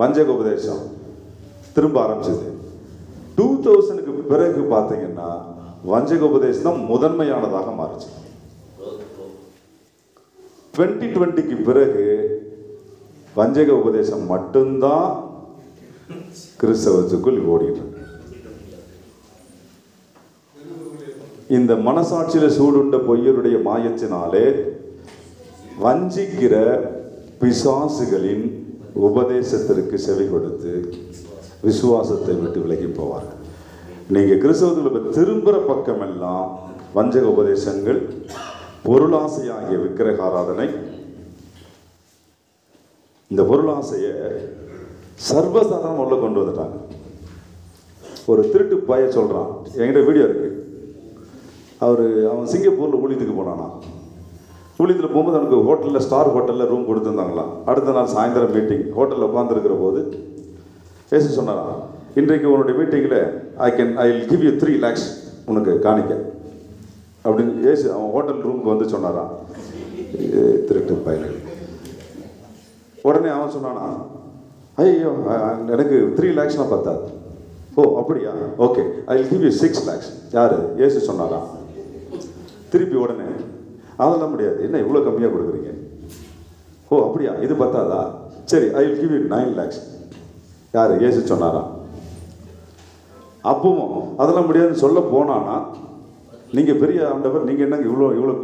வஞ்சக உபதேசம் திரும்ப ஆரம்பிச்சது. 2000 பிறகு பார்த்தீங்கன்னா வஞ்சக உபதேசம் தான் முதன்மையானதாக மாறிச்சு. 2020 பிறகு வஞ்சக உபதேசம் மட்டும்தான் கிறிஸ்தவத்துக்குள் ஓடிட்டு. இந்த மனசாட்சியில சூடுண்ட பொய்யருடைய மாயத்தினாலே வஞ்சிக்கிற பிசாசுகளின் உபதேசத்திற்கு செவி கொடுத்து விசுவாசத்தை விட்டு விலகி போவார்கள். நீங்க கிறிஸ்தவத்துக்குள்ள திரும்புற பக்கமெல்லாம் வஞ்சக உபதேசங்கள், பொருளாசையாகிய விக்கிரக ஆராதனை. இந்த பொருளாசையை சர்வசாதாரணம் உள்ள கொண்டு வந்துட்டாங்க. ஒரு திருட்டு பைய சொல்றான், என்கிட்ட வீடியோ இருக்கு. அவன் சிங்கப்பூர்ல ஊழியத்துக்கு போனானா. ஊழியத்தில் போகும்போது அவனுக்கு ஹோட்டலில், ஸ்டார் ஹோட்டலில் ரூம் கொடுத்துருந்தாங்களாம். அடுத்த நாள் சாயந்தரம் மீட்டிங். ஹோட்டலில் உட்காந்துருக்கிற போது பேசி சொன்னாராம், இன்றைக்கு உன்னுடைய மீட்டிங்கில் I will give you 3 lakhs உனக்கு காணிக்க அப்படின்னு ஏசு அவன் ஹோட்டல் ரூமுக்கு வந்து சொன்னாராம். திருட்டு பையன். உடனே அவன் சொன்னானா, ஐயோ எனக்கு 3 lakhsனா பத்தாது. ஓ அப்படியா, okay I will give you 6 lakhs. யாரு? ஏசு சொன்னாரா. திருப்பி உடனே அதெல்லாம் முடியாது, என்ன இவ்வளோ கம்மியாக கொடுக்குறீங்க? ஓ அப்படியா, இது பத்தாதா, சரி I will give you 9 lakhs. யாரு? ஏசு சொன்னாரா. அப்பவும் அதெல்லாம் முடியாதுன்னு சொல்ல போனானா, நீங்கள் பெரிய ஆண்டவர், நீங்கள் என்னங்க இவ்வளோ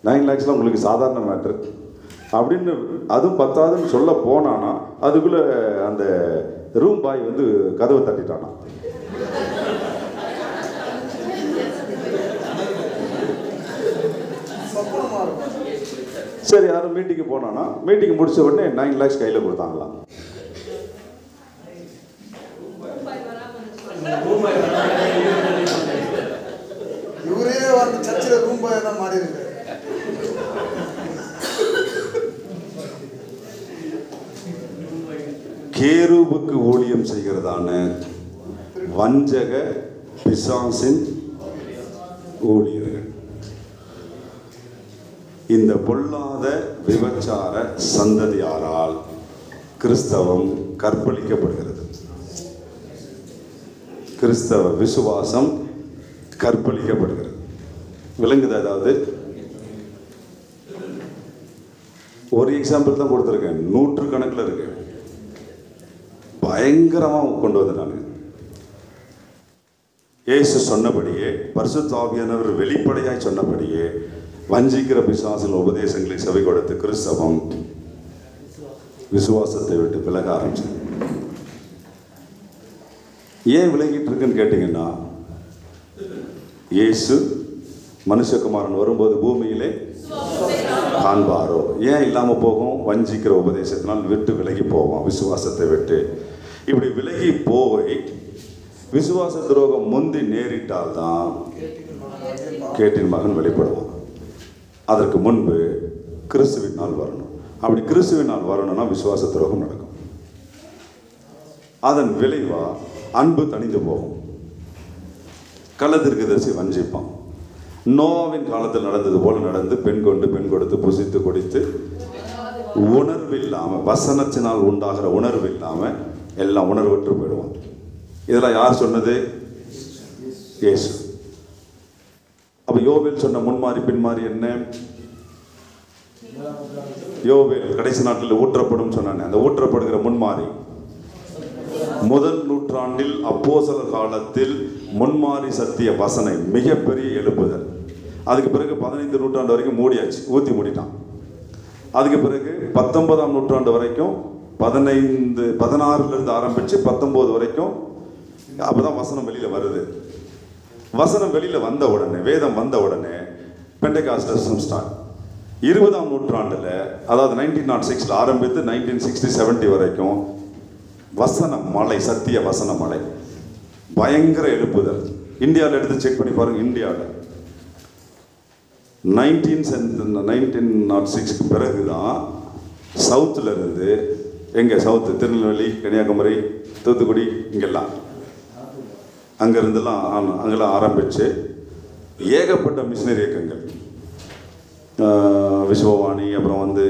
9 lakhsலாம் உங்களுக்கு சாதாரண மேட்ரு அப்படின்னு அதுவும் பத்தாதுன்னு சொல்ல போனானா, அதுக்குள்ளே அந்த ரூம் பாய் வந்து கதவை தட்டிட்டானா. சரி யாரும் மீட்டிங்கு போனானா, மீட்டிங் முடிச்ச உடனே 9 lakhs கையில் கொடுத்தாங்களாம். இவரே வந்து சர்ச்சில் ரூம் பாய் தான் மாறி இருக்கு. கேருபுக்கு ஊழியம் செய்கிறதான வஞ்சக பிசாசின் ஊழியர்கள். இந்த பொல்லாத விபச்சார சந்ததியாரால் கிறிஸ்தவம் கற்பழிக்கப்படுகிறது. கிறிஸ்தவ விசுவாசம் கற்பழிக்கப்படுகிறது. விளங்குது? அதாவது ஒரு எக்ஸாம்பிள் தான் கொடுத்துருக்கேன், 100 கணக்கில் இருக்கு. பயங்கரமாக கொண்டு வந்து நான் இயேசு சொன்னபடியே, பரிசுத்த ஆவியானவர் வெளிப்படையாய் சொன்னபடியே வஞ்சிக்கிற பிசாசின் உபதேசங்களை செவி கொடுத்து கிறிஸ்தவம் விசுவாசத்தை விட்டு விலக ஆரம்பிச்சது. ஏன் விலகிட்டு இருக்குன்னு கேட்டீங்கன்னா, இயேசு மனுஷகுமாரன் வரும்போது பூமியிலே காண்பாரோ. ஏன் இல்லாமல் போகும்? வஞ்சிக்கிற உபதேசத்தினால் விட்டு விலகி போவோம், விசுவாசத்தை விட்டு. இப்படி விலகி போய் விசுவாச துரோகம் முந்தி நேரிட்டால்தான் கேட்டின் மகன் வெளிப்படுவான். அதற்கு முன்பு கிறிஸ்துவின் நாள் வரணும். அப்படி கிறிஸ்துவின் நாள் வரணும்னா விசுவாச துரோகம் நடக்கும். அதன் விளைவா அன்பு தணிந்து போகும். கள்ளத்தீர்க்கதரிசி வஞ்சிப்பான். நோவாவின் காலத்தில் நடந்தது போல நடந்து பெண் கொண்டு பெண் கொடுத்து புசித்து குடித்து உணர்வு இல்லாமல், வசனத்தினால் உண்டாகிற உணர்வு இல்லாமல் எல்லாம் உணர்வற்று போயிடுவான். இதெல்லாம் யார் சொன்னது? இயேசு. அப்ப யோவேல் சொன்ன முன்மாறி பின்மாறி என்ன? யோவேல் கடைசி நாட்டில் ஊற்றப்படும் சொன்னானே, அந்த ஊற்றப்படுகிற முன்மாறி முதல் நூற்றாண்டில் அப்போஸ்தலர் காலத்தில் முன்மாறி சத்திய வசனை மிகப்பெரிய எழுப்புதல். அதுக்கு பிறகு 15 நூற்றாண்டு வரைக்கும் மூடியாச்சு, ஊற்றி மூடிட்டான். அதுக்கு பிறகு 19ஆம் நூற்றாண்டு வரைக்கும் 16லிருந்து ஆரம்பித்து 19 வரைக்கும் அப்போதான் வசனம் வெளியில் வருது. வசனம் வெளியில் வந்த உடனே, வேதம் வந்த உடனே பெண்டெகாஸ்டல் ஸ்டார்ட். 20ஆம் நூற்றாண்டில், அதாவது 1906 ஆரம்பித்து 1960-70 வரைக்கும் வசன மலை, சத்திய வசன மலை, பயங்கர எழுப்புதல். இந்தியாவில் எடுத்து செக் பண்ணி பாருங்க. இந்தியாவில் 1906க்கு பிறகுதான் சவுத்தில் இருந்து, எங்கே சவுத்து, திருநெல்வேலி, கன்னியாகுமரி, தூத்துக்குடி, இங்கெல்லாம் அங்கேருந்துலாம் அங்கெல்லாம் ஆரம்பித்து ஏகப்பட்ட மிஷினரி இயக்கங்கள், விஸ்வவாணி, அப்புறம் வந்து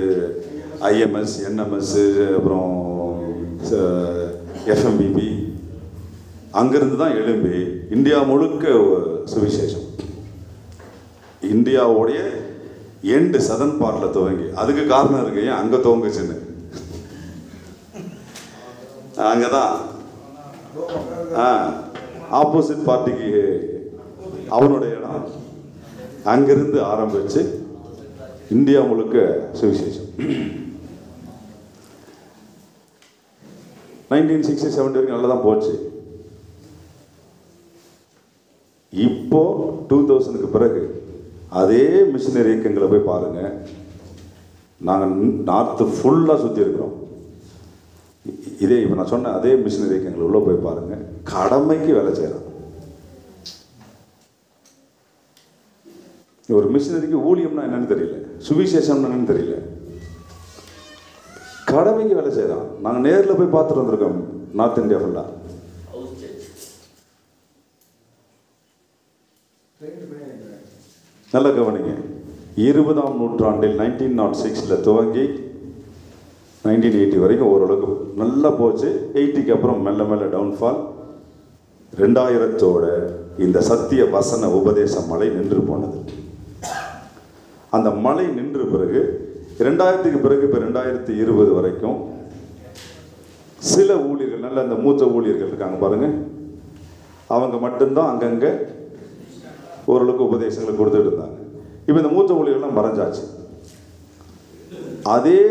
ஐஎம்எஸ், என்எம்எஸ், அப்புறம் எஃப்எம்பிபி, அங்கேருந்து தான் எழும்பி இந்தியா முழுக்க சுவிசேஷம். இந்தியாவுடைய எண்டு சதன் பார்ட்டில் துவங்கி, அதுக்கு காரணம் இருக்கு, ஏன் அங்கே துவங்குச்சுன்னு. அங்கே தான் ஆப்போசிட் பார்ட்டிக்கு அவனுடைய இடம். அங்கிருந்து ஆரம்பிச்சு இந்தியா முழுக்க சுவிசேஷம். 1967 வரைக்கும் நல்லா தான் போச்சு. இப்போ 2000க்கு பிறகு அதே மிஷினரி இயக்கங்களை போய் பாருங்க. நாங்கள் நார்த்து ஃபுல்லாக சுற்றி இருக்கிறோம். இதே இப்போ நான் சொன்ன அதே மிஷினரி இயக்கங்கள் உள்ள போய் பாருங்க. கடமைக்கு வேலை செய்யலாம். ஒரு மிஷினரிக்கு ஊழியம்னா என்னன்னு தெரியல, சுவிசேஷம்னா என்னன்னு தெரியல, கடமைக்கு வேலை செய்யலாம். நாங்கள் நேரில் போய் பார்த்துட்டு வந்திருக்கோம் நார்த் இந்தியா ஃபுல்லாக. நல்ல கவனிங்க. 20ஆம் நூற்றாண்டில் 1906 துவங்கி 1980 வரைக்கும் ஓரளவுக்கு நல்லா போச்சு. 80க்கு அப்புறம் மெல்ல மெல்ல டவுன்ஃபால். 2000தோட இந்த சத்திய வசன உபதேச மலை நின்று போனது. அந்த மலை நின்ற பிறகு 2000க்கு பிறகு இப்போ 2020 வரைக்கும் சில ஊழியர்கள், நல்ல அந்த மூத்த ஊழியர்கள் இருக்காங்க பாருங்க, அவங்க மட்டும்தான் அங்கங்கே ஓரளவுக்கு உபதேசங்களை கொடுத்துட்டு இருந்தாங்க. இப்போ இந்த மூத்த ஊழியர்கள்லாம் மறைஞ்சாச்சு. அதே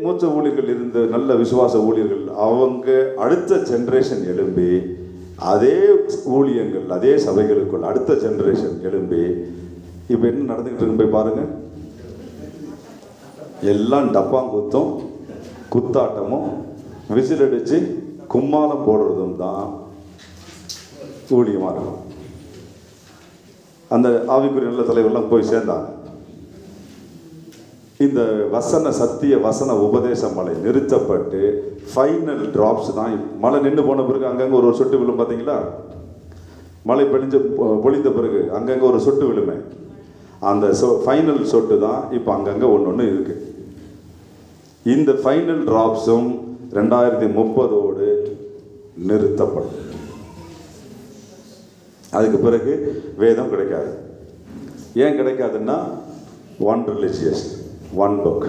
மூத்த ஊழியர்கள் இருந்த நல்ல விசுவாச ஊழியர்கள் அவங்க அடுத்த ஜென்ரேஷன் எழும்பி அதே ஊழியங்கள் அதே சபைகளுக்குள் அடுத்த ஜென்ரேஷன் எழும்பி இப்போ என்ன நடந்துக்கிட்டு இருக்கு போய் பாருங்க. எல்லாம் டப்பாங்குத்தும் குத்தாட்டமும் விசில் அடித்து கும்மாளம் போடுறதும் தான் ஊழியமாக இருக்கும். அந்த ஆவிக்குரிய நல்ல தலைவர்லாம் போய் சேர்ந்தாங்க. இந்த வசன சத்திய வசன உபதேச மலை நிறுத்தப்பட்டு ஃபைனல் டிராப்ஸ் தான். மழை நின்று போன பிறகு அங்கங்கே ஒரு சொட்டு விழும் பார்த்தீங்களா? மழை பொழிந்த பிறகு அங்கங்கே ஒரு சொட்டு விழுமே. அந்த ஃபைனல் சொட்டு தான் இப்போ அங்கங்கே ஒன்று இருக்கு. இந்த ஃபைனல் டிராப்ஸும் 2030ஓடு நிறுத்தப்படும். அதுக்கு பிறகு வேதம் கிடைக்காது. ஏன் கிடைக்காதுன்னா, ஒன் ரிலிஜியஸ், ஒன் புக்.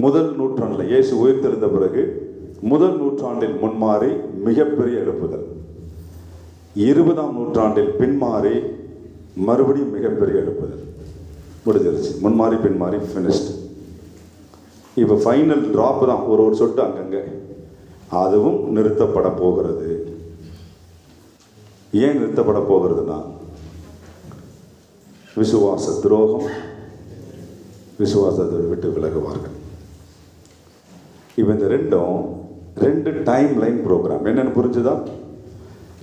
முதல் நூற்றாண்டில் இயேசு உயிர்த்தெழுந்த பிறகு முதல் நூற்றாண்டில் முன்மாறி மிகப்பெரிய எழுப்புதல். 20ஆம் நூற்றாண்டில் பின்மாறி மறுபடியும் மிகப்பெரிய எழுப்புதல். முடிஞ்சிருச்சு. முன்மாறி பின்மாறி ஃபினிஷ்டு. இப்போ ஃபைனல் ட்ராப் தான், ஒரு சொட்டு அங்கங்கே. அதுவும் நிறுத்தப்பட போகிறது. ஏன் நிறுத்தப்பட போகிறதுனா, விசுவாச துரோகம், விசுவாசத்தை விட்டு விலகுவார்கள். இப்போ இந்த ரெண்டு டைம் லைன் ப்ரோக்ராம். என்னென்னு புரிஞ்சுதா?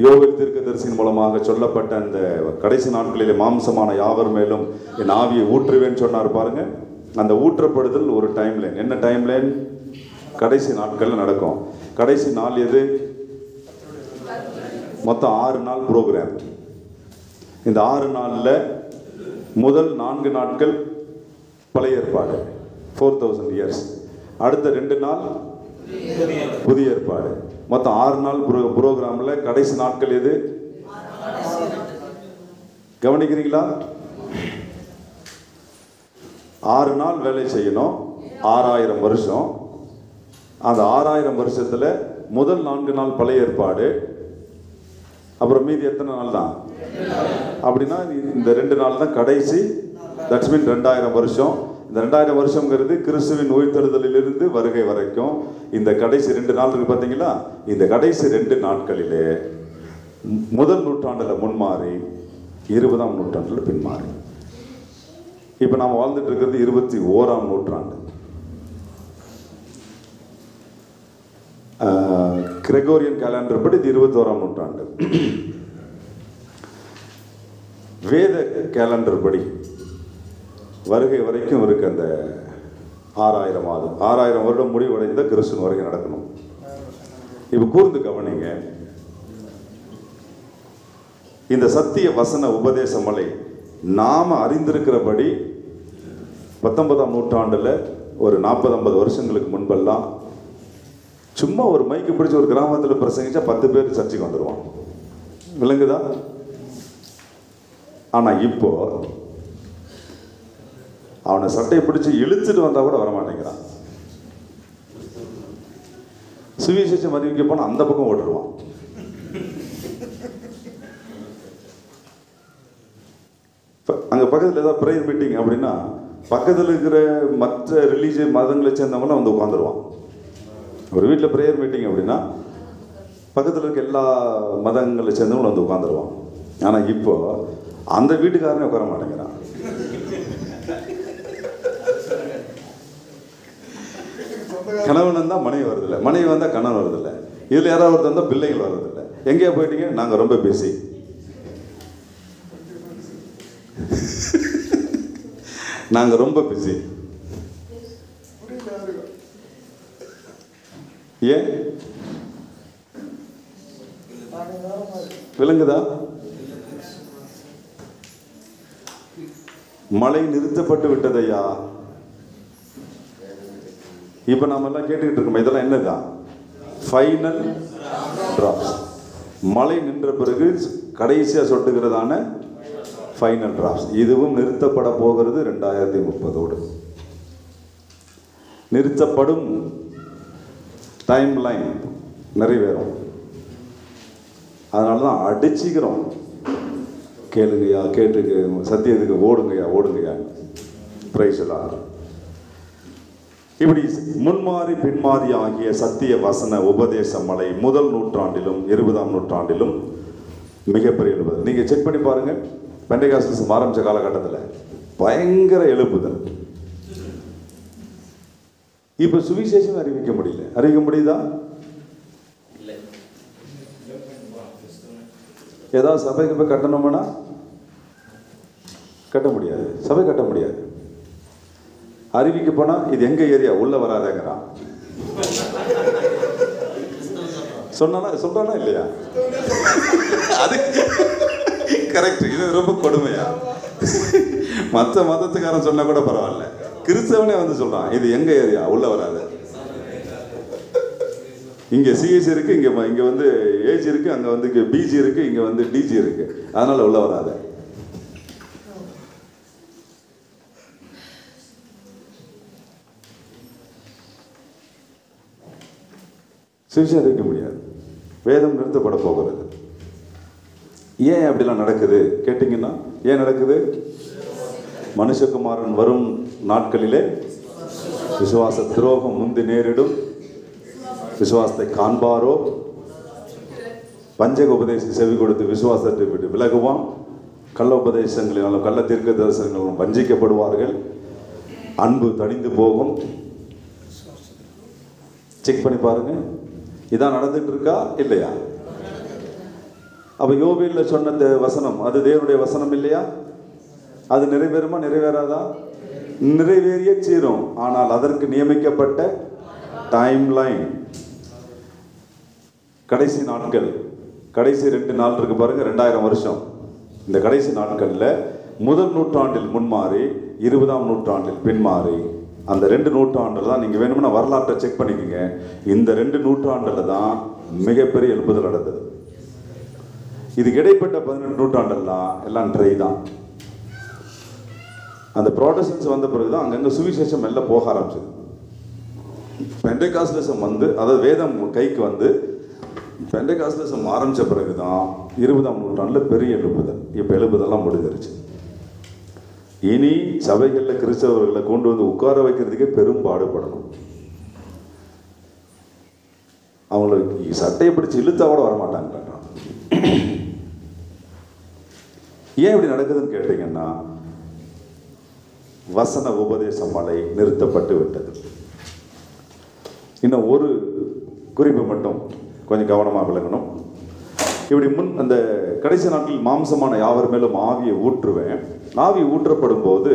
யோவேல் தீர்க்கதரிசியின் மூலமாக சொல்லப்பட்ட அந்த கடைசி நாட்களிலே மாம்சமான யாவர் மேலும் என் ஆவியை ஊற்றுவேன்னு சொன்னார் பாருங்க. அந்த ஊற்றப்படுதல் ஒரு டைம் லைன். என்ன டைம் லைன்? கடைசி நாட்களில் நடக்கும். கடைசி நாள் எது? மொத்தம் 6 நாள் ப்ரோக்ராம். இந்த 6 நாளில் முதல் 4 நாட்கள் பழைய ஏற்பாடு, 4000 இயர்ஸ். அடுத்த 2 நாள் புதிய ஏற்பாடு. மொத்தம் 6 நாள் ப்ரோக்ராமில் கடைசி நாட்கள் எது? கவனிக்கிறீங்களா? 6 நாள் வேலை செய்யணும், 6000 வருஷம். அந்த 6000 வருஷத்தில் முதல் 4 நாள் பழைய ஏற்பாடு, அப்புறம் மீதி எத்தனை நாள் தான்? அப்படின்னா இந்த 2 நாள் தான் கடைசி. தட்ஸ் மீன் 2000 வருஷம். இந்த 2000 வருஷங்கிறது கிறிஸ்துவின் உயிர்த்தெழுதலிலிருந்து வருகை வரைக்கும். இந்த கடைசி 2 நாள் இருக்கு பார்த்தீங்களா? இந்த கடைசி 2 நாட்களிலே முதல் நூற்றாண்டில் முன்மாறி 20ஆம் நூற்றாண்டில் பின்மாறி. இப்போ நாம் வாழ்ந்துட்டு இருக்கிறது 21ஆம் நூற்றாண்டு. கிரெகோரியன் கேலண்டர் படி இது 21ஆம் நூற்றாண்டு. வேத கேலண்டர் படி வருகை வரைக்கும் இருக்கு அந்த 6000 மாதம். 6000 வருடம் முடிவடைந்த கிறிஸ்துவின் வருகை நடக்கணும். இப்போ கூர்ந்து கவனிங்க. இந்த சத்திய வசன உபதேச மலை நாம் அறிந்திருக்கிறபடி 19ஆம் நூற்றாண்டில் ஒரு 40-50 வருஷங்களுக்கு முன்பெல்லாம் சும்மா ஒரு மைக்கு பிடிச்சி ஒரு கிராமத்தில் பிரசங்கிச்சா 10 பேர் சர்ச்சைக்கு வந்துடுவான். விளங்குதா? ஆனால் இப்போ அவனை சட்டையை பிடிச்சி இழுத்துட்டு வந்தால் கூட வரமாட்டேங்கிறான். சுவிசேஷம் அறிவிக்க போனால் அந்த பக்கம் ஓட்டுருவான். அங்கே பக்கத்தில் ஏதாவது ப்ரேயர் மீட்டிங் அப்படின்னா பக்கத்தில் இருக்கிற மற்ற ரிலீஜியன் மதங்களை சேர்ந்தவங்களாம் வந்து உட்காந்துருவான். ஒரு வீட்டில் ப்ரேயர் மீட்டிங் அப்படின்னா பக்கத்தில் இருக்க எல்லா மதங்களை சேர்ந்தவங்களும் வந்து உட்காந்துருவான். ஆனால் இப்போ அந்த வீட்டுக்காரனே உட்கார மாட்டேங்கிறான். கணவன் வந்தால் மனைவி வருதில்லை, மனைவி வந்தால் கணவன் வருதில்லை, இதில் யாராவது ஒருத்தர் வந்தால் பிள்ளைகள் வர்றதில்லை. எங்கேயா போயிட்டீங்க? நாங்கள் ரொம்ப பிஸி. நாங்கள் ரொம்ப பிஸி. ஏன் விளங்குதா? மழை நிறுத்தப்பட்டு விட்டதையா? இப்ப நாம எல்லாம் கேட்டுக்கிட்டு இருக்கோம், இதெல்லாம் என்னதான்? Final drops. மழை நின்ற பிறகு கடைசியா சொட்டுகிறதான ஃபைனல் டிராப்ஸ். இதுவும் நிறுத்தப்பட போகிறது 2030. நிறுத்தப்படும் டைம் லைன் நிறைவேறும். அதனால தான் அடிச்சுக்கிறோம், கேளுங்கய்யா, கேட்டுக்கு சத்தியத்துக்கு ஓடுங்கய்யா, ஓடுங்கய்யா. பிரைஸ் எல்லாம் இப்படி முன்மாறி பின்மாறி ஆகிய சத்திய வசன உபதேச மலை முதல் நூற்றாண்டிலும் 20ஆம் நூற்றாண்டிலும் மிகப்பெரிய எழுப்புதல். நீங்கள் செக் பண்ணி பாருங்க, பெண்டெகாஸ்டலிசம் ஆரம்பித்த காலகட்டத்தில் பயங்கர எழுப்புதல். இப்போ சுவிசேஷம் அறிவிக்க முடியல. அறிவிக்க முடியுதா? ஏதாவது சபைக்கு போய் கட்டணும்னா கட்ட முடியாது, சபை கட்ட முடியாது. அறிவிக்க போனா இது எங்க ஏரியா, உள்ள வராதேங்கிறான். சொல்றானா இல்லையா? அது கரெக்ட். இது ரொம்ப கொடுமையா. மற்ற மதத்துக்காரன் சொன்னா கூட பரவாயில்ல, கிறிஸ்தவனே வந்து சொல்றான் இது எங்க ஏரியா, உள்ள வராத. இங்க சிஎஸ் இருக்கு, இங்க வந்து ஏஜ் இருக்கு, அங்க வந்து பிஜி இருக்கு, இங்க வந்து டிஜி இருக்கு, அதனால உள்ள வராத. சிகிச்சை அறிவிக்க முடியாது. வேதம் நிறுத்தப்பட போகிறது. ஏன் அப்படிலாம் நடக்குது கேட்டீங்கன்னா, ஏன் நடக்குது? மனுஷகுமாரன் வரும் நாட்களிலே விசுவாச துரோகம் முந்தி நேரிடும். விசுவாசத்தை காண்பாரோ பஞ்சக உபதேசம் செவி கொடுத்து விசுவாசத்தை விட்டு விலகுவான். கள்ள உபதேசங்களினாலும் கள்ள தீர்க்க தரிசனங்களும் வஞ்சிக்கப்படுவார்கள். அன்பு தணிந்து போகும். செக் பண்ணி பாருங்க, இதான் நடந்துட்டு இருக்கா இல்லையா? அப்ப யோவேல்ல சொன்ன வசனம் அது தேவனுடைய வசனம் இல்லையா? அது நிறைவேறுமா நிறைவேறாதா? நிறைவேறிய தீரும். ஆனால் அதற்கு நியமிக்கப்பட்ட டைம் லைன், கடைசி நாட்கள், கடைசி 2 நாள் இருக்கு பாருங்க, 2000 வருஷம். இந்த கடைசி நாட்கள்ல முதல் நூற்றாண்டில் முன்மாறி 20ஆம் நூற்றாண்டில் பின்மாறி, அந்த 2 நூற்றாண்டில் தான் நீங்க வேணும்னா வரலாற்றை செக் பண்ணிக்கோங்க. இந்த 2 நூற்றாண்டில் தான் மிகப்பெரிய எழுப்புதல் நடந்தது. இதுக்கு இடைப்பட்ட 18 நூற்றாண்டெல்லாம் எல்லாம் ட்ரை தான். அந்த ப்ராட்டஸ்டன்ட்ஸ் வந்த பிறகுதான் அங்கங்க சுவிசேஷம் மெல்ல போக ஆரம்பிச்சது. பெண்டெகாஸ்டலிசம் வந்து, அதாவது வேதம் கைக்கு வந்து பெண்டெகாஸ்டலிசம் ஆரம்பிச்ச பிறகுதான் 20ஆம் நூற்றாண்டுல பெரிய எழுப்புதல். இப்ப எழுப்புதெல்லாம் முடிஞ்சிருச்சு. இனி சபைகளில் கிறிஸ்தவர்களை கொண்டு வந்து உட்கார வைக்கிறதுக்கே பெரும் பாடுபடணும். அவங்களுக்கு சட்டையை பிடிச்சி இழுத்தா கூட வரமாட்டாங்க. ஏன் இப்படி நடக்குதுன்னு கேட்டீங்கன்னா, வசன உபதேச மலை நிறுத்தப்பட்டு விட்டது. இன்னும் ஒரு குறிப்பு மட்டும் கொஞ்சம் கவனமாக விளங்கணும். இப்படி அந்த கடைசி நாட்களில் மாம்சமான யாவர் மேலும் ஆவியை ஊற்றுவேன். ஆவி ஊற்றப்படும் போது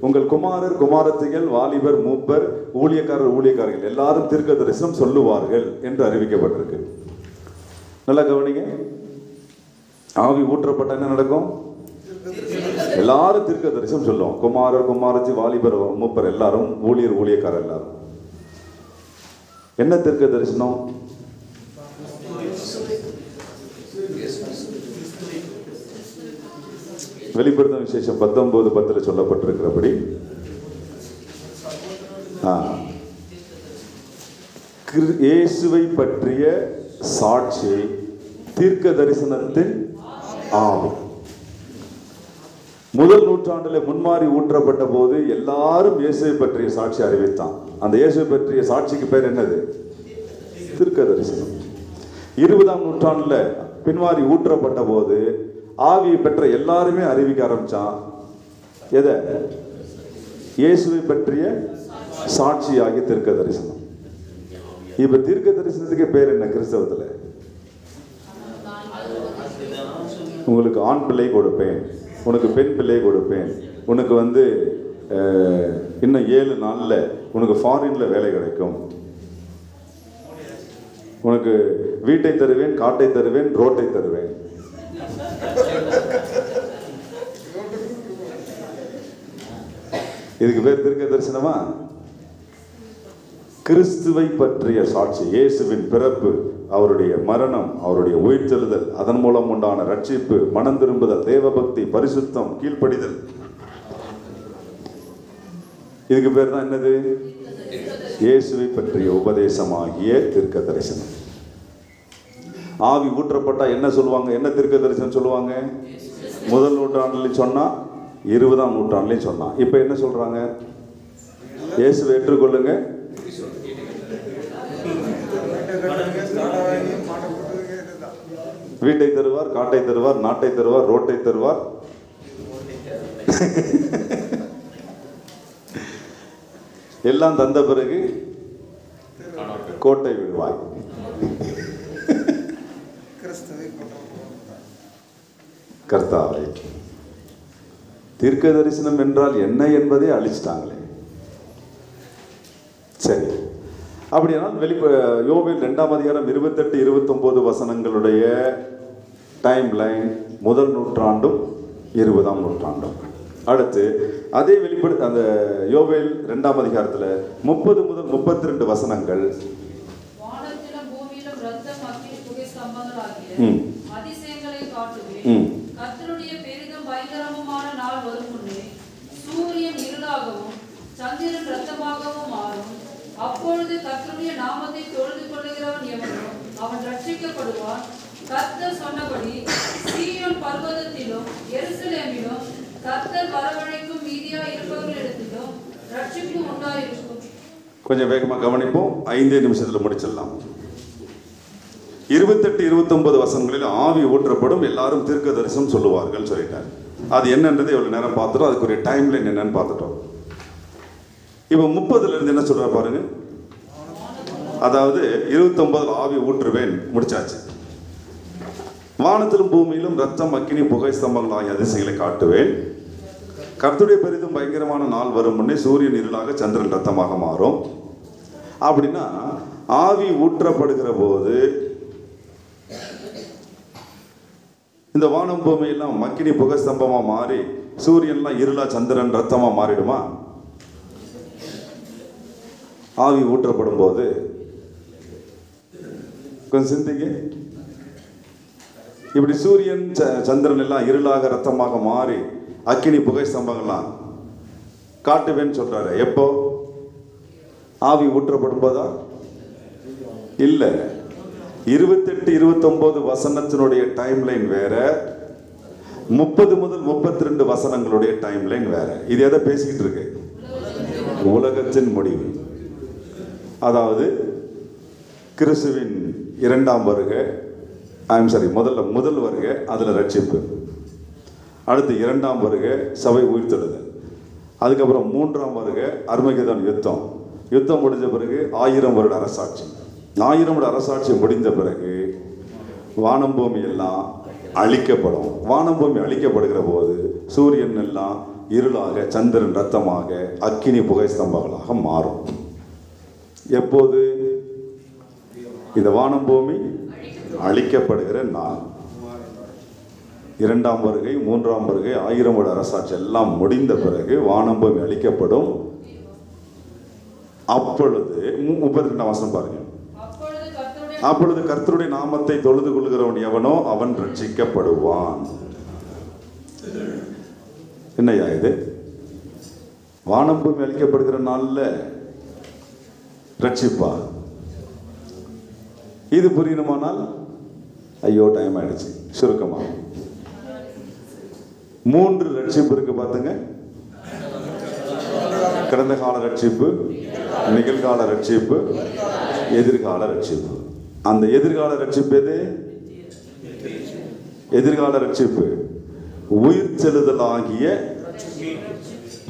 உங்கள் குமாரர் குமாரத்திகள், வாலிபர், மூப்பர், ஊழியக்காரர், ஊழியக்காரர்கள் எல்லாரும் தீர்க்க தரிசனம் சொல்லுவார்கள் என்று அறிவிக்கப்பட்டிருக்கு. நல்லா கவனிங்க. ஆவி ஊற்றப்பட்ட என்ன நடக்கும்? எல்லாரும் தீர்க்க தரிசனம் சொல்லுவோம். குமாரர் குமாரத்தி, வாலிபர், மூப்பர் எல்லாரும், ஊழியர் ஊழியக்காரர் எல்லாரும். என்ன தீர்க்க தரிசனம்? வெளிப்படுத்தும் விசேஷம் 19:10 சொல்லப்பட்டிருக்கிறபடி இயேசுவை பற்றிய சாட்சி தீர்க்க தரிசனத்தின் ஆவி. முதல் நூற்றாண்டில் முன்மாறி ஊற்றப்பட்ட போது எல்லாரும் இயேசுவை பற்றிய சாட்சி அறிவித்தான். அந்த இயேசுவை பற்றிய சாட்சிக்கு பேர் என்னது? தீர்க்க தரிசனம். 20ஆம் நூற்றாண்டில் பின்மாறி ஊற்றப்பட்ட போது ஆவியை பெற்ற எல்லாருமே அறிவிக்க ஆரம்பிச்சான். எதை? இயேசுவை பற்றிய சாட்சியாகிய தீர்க்க தரிசனம். இப்ப தீர்க்க தரிசனத்துக்கு பேர் என்ன கிறிஸ்தவத்துல? உங்களுக்கு ஆண் பிள்ளை கொடுப்பேன், உனக்கு பெண் பிள்ளை கொடுப்பேன், உனக்கு இன்னும் 7 நாள்ல உனக்கு ஃபாரின்ல வேலை கிடைக்கும், உனக்கு வீட்டை தருவேன், காட்டை தருவேன், ரோட்டை தருவேன். இதுக்கு பேர் தீர்க்க தரிசனமா? கிறிஸ்துவை பற்றிய சாட்சி, இயேசுவின் பிறப்பு, அவருடைய மரணம், அவருடைய உயிர்த்தெழுதல், அதன் மூலம் உண்டான ரட்சிப்பு, மனம் திரும்புதல், தேவபக்தி, பரிசுத்தம், கீழ்ப்படிதல், இதுக்கு பேர் தான் என்னது? இயேசுவை பற்றிய உபதேசமாகிய தீர்க்க தரிசனம். ஆவி ஊற்றப்பட்டா என்ன சொல்லுவாங்க? என்ன தீர்க்க தரிசனம் சொல்லுவாங்க? முதல் நூற்றாண்டுலையும் சொன்னா, 20ஆம் நூற்றாண்டுலையும் சொன்னா. இப்ப என்ன சொல்றாங்க? இயேசுவை ஏற்றுக்கொள்ளுங்க, வீட்டை தருவார், காட்டை தருவார், நாட்டை தருவார், ரோட்டை தருவார். எல்லாம் தந்த பிறகு கோட்டை விடுவாய். கர்த்தாவை தீர்க்க தரிசனம் என்றால் என்ன என்பதை அழிச்சிட்டாங்களே. சரி, அப்படியானால் யோவேல் 2ஆம் அதிகாரம் 28, 29 வசனங்களுடைய டைம் லைன் முதல் நூற்றாண்டும் 20ஆம் நூற்றாண்டும். அடுத்து அதே அந்த யோவேல் 2ஆம் அதிகாரத்தில் 30 முதல் 32 வசனங்கள் வானத்திலும் பூமியிலும் இரத்தம், அக்கினி, புகை ஸ்தம்பங்களாகிய அதிசயங்களை காட்டுவேன். கர்த்தருடைய பெரிதும் பயங்கரமுமான நாள் வரும் முன்னே சூரியன் இருளாகவும் சந்திரன் இரத்தமாகவும் மாறும். அப்பொழுது கர்த்தருடைய நாமத்தை தொழுது கொள்ளுகிறவன் எவனோ அவன் ரட்சிக்கப்படுவான். கர்த்தர் சொன்னபடி சீயோன் பர்வதத்திலும் எருசலேமிலும் கர்த்தர் வரவழைக்கும் மீதியா இருப்பவர்களிடத்திலும் ரட்சிப்பு உண்டாயிருக்கும். கொஞ்சம் வேகமாக கவனிப்போம், 5 நிமிஷத்தில் முடிச்சிடலாம். 28, 29 வசனங்களில் ஆவி ஊற்றப்படும், எல்லாரும் தீர்க்க தரிசனம் சொல்லுவார்கள் சொல்லிட்டார். அது என்னன்றது எவ்வளவு நேரம் பார்த்துட்டோம், அதுக்குரிய டைம் லைன் என்னன்னு பார்த்துட்டோம். இப்போ 30ல இருந்து என்ன சொல்ற பாருங்க. அதாவது 29 ஆவி ஊற்றுவேன் முடிச்சாச்சு. வானத்திலும் பூமியிலும் ரத்தம், அக்கினி, புகை ஸ்தம்பங்கள் ஆகிய அதிசயங்களை காட்டுவேன். கர்த்தருடைய பெரிதும் பயங்கரமான நாள் வரும் முன்னே சூரியன் இருளாக சந்திரன் ரத்தமாக மாறும். அப்படின்னா ஆவி ஊற்றப்படுகிற போது இந்த வானம் பூமி எல்லாம் அக்கினி, புகை ஸ்தம்பமா மாறி சூரியன்லாம் இருளா சந்திரன் ரத்தமா மாறிடுமா? ஆவி ஊற்றப்படும் போது கொஞ்சம் சிந்திங்க. இப்படி சூரியன் சந்திரன் எல்லாம் இருளாக ரத்தமாக மாறி அக்கினி, புகை ஸ்தம்பங்கள்லாம் காட்டுவேன்னு சொல்றாரு. எப்போ? ஆவி ஊற்றப்படும் போதா? இல்ல, 28, 29 வசனத்தினுடைய டைம் லைன் வேற, 30 முதல் 32 வசனங்களுடைய டைம் லைன் வேற. இது எதை பேசிக்கிட்டு இருக்கு? உலகத்தின் முடிவு. அதாவது கிறிஸ்துவின் 2ஆம் வருகை, முதல் வருகை, அதுல ரட்சிப்பு. அடுத்து 2ஆம் வருகை, சபை உயிர்த்தெழுதல். அதுக்கப்புறம் 3ஆம் வருகை, அர்மகெதோன் யுத்தம். யுத்தம் முடிஞ்ச பிறகு 1000 வருட அரசாட்சி. 1000 வருட அரசாட்சி முடிந்த பிறகு வானம் பூமி எல்லாம் அழிக்கப்படும். வானம் பூமி அழிக்கப்படுகிற போது சூரியன் எல்லாம் இருளாக, சந்திரன் ரத்தமாக, அக்கினி, புகை ஸ்தம்பங்களாக மாறும். எப்போது? இந்த வானம் பூமி அழிக்கப்படுகிற நாள். 2ஆம் வருகை, 3ஆம் வருகை, 1000 வருட அரசாட்சி எல்லாம் முடிந்த பிறகு வானம் பூமி அழிக்கப்படும். அப்பொழுது 32ஆம் வசனம் பாருங்க. அப்பொழுது கர்த்தருடைய நாமத்தை தொழுது கொள்கிறவன் எவனோ அவன் ரட்சிக்கப்படுவான். என்னையா இது? வானம் பூமி அழிக்கப்படுகிற நாள்ல ரட்சிப்பா? இது புரியணுமானால் ஐயோ டைம் ஆயிடுச்சு. சுருக்கமா 3 ரட்சிப்பு இருக்கு பாத்துங்க. கடந்த கால ரட்சிப்பு, நிகழ்கால ரட்சிப்பு, எதிர்கால ரட்சிப்பு. அந்த எதிர்கால ரட்சிப்பு எது? எதிர்கால ரட்சிப்பு உயிர் செலுதலாகிய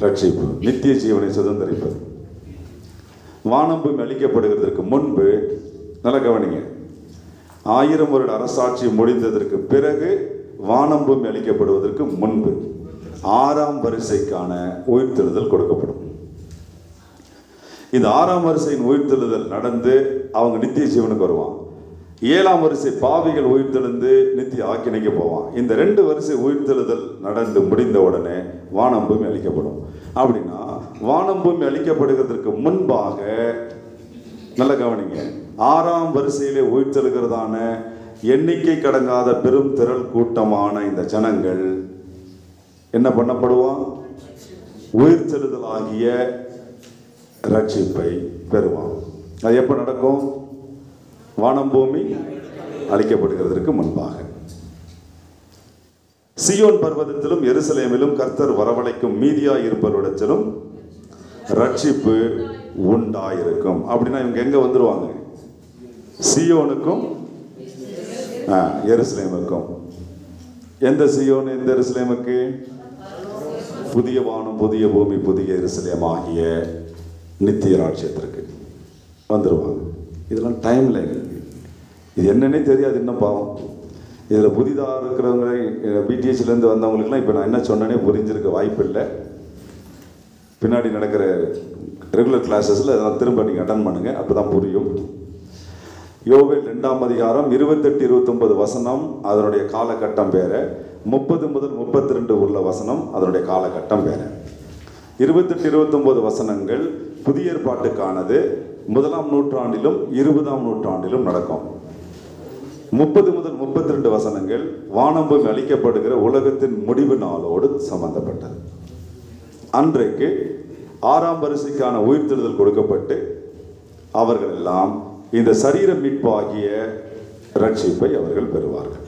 ரட்சிப்பு, நித்திய ஜீவனை சுதந்திரிப்பது. வானம்பூமி அளிக்கப்படுவதற்கு முன்பு, நல்லா கவனிங்க, 1000 வருட அரசாட்சி முடிந்ததற்கு பிறகு வானம்பூமி அளிக்கப்படுவதற்கு முன்பு 6ஆம் வரிசைக்கான உயிர்த்தெழுதல் கொடுக்கப்படும். இந்த 6ஆம் வரிசையின் உயிர்த்தெழுதல் நடந்து அவங்க நித்திய ஜீவனுக்கு வருவான். 7ஆம் வரிசை பாவிகள் உயிர்த்தெழுந்து நித்திய ஆக்கினைக்கு போவான். இந்த 2 வரிசை உயிர்த்தெழுதல் நடந்து முடிந்த உடனே வானம்பூமி அளிக்கப்படும். அப்படின்னா வானம்பூமி அளிக்கப்படுவதற்கு முன்பாக, நல்ல கவனிங்க, 6ஆம் வரிசையிலே உயிர்த்தெழுகிறதான எண்ணிக்கை கடங்காத பெரும் திரள் கூட்டமான இந்த ஜனங்கள் என்ன பண்ணப்படுவான்? உயிர்த்தெழுதல் ஆகிய ரட்சிப்பை பெறுவான். அது எப்ப நடக்கும்? வானம்பூமி அளிக்கப்படுகிறதற்கு முன்பாக. சியோன் பர்வதத்திலும் எருசலேமிலும் கர்த்தர் வரவழைக்கும் மீதியாய் இருப்பவரிடத்திலும் ரட்சிப்பு உண்டாயிருக்கும். அப்படின்னா இவங்க எங்க வந்துருவாங்க? சியோனுக்கும் எருசலேமுக்கும். எந்த சியோன், எந்த எருசலேமுக்கு? புதிய வானம், புதிய பூமி, புதிய எருசலேம் ஆகிய நித்திய ராஜ்யத்திற்கு வந்துருவாங்க. இதெல்லாம் டைம் லைன். இது என்னன்னே தெரியாது இன்னும் பாவம். இதில் புதிதாக இருக்கிறவங்க, பிடிஎஸ்லேருந்து வந்தவங்களுக்குலாம் இப்போ நான் என்ன சொன்னேனே புரிஞ்சிருக்க வாய்ப்பு இல்லை. பின்னாடி நடக்கிற ரெகுலர் கிளாஸஸில் அதெல்லாம் திரும்ப நீங்கள் அட்டன் பண்ணுங்கள், அப்போ தான் புரியும். யோவேல் 2ஆம் அதிகாரம் 28, 29 வசனம் அதனுடைய காலகட்டம் வேற. 30 முதல் 32 உள்ள வசனம் அதனுடைய காலகட்டம் வேற. 28, 29 வசனங்கள் புதிய ஏற்பாட்டுக்கானது. 1ஆம் நூற்றாண்டிலும் 20ஆம் நூற்றாண்டிலும் நடக்கும். 30 முதல் 32 வசனங்கள் வானம்பூமி அளிக்கப்படுகிற உலகத்தின் முடிவு நாளோடு சம்பந்தப்பட்டது. அன்றைக்கு 6ஆம் வரிசைக்கான உயிர்த்தெழுதல் கொடுக்கப்பட்டு அவர்கள் எல்லாம் இந்த சரீர மீட்பாகிய ரட்சிப்பை அவர்கள் பெறுவார்கள்.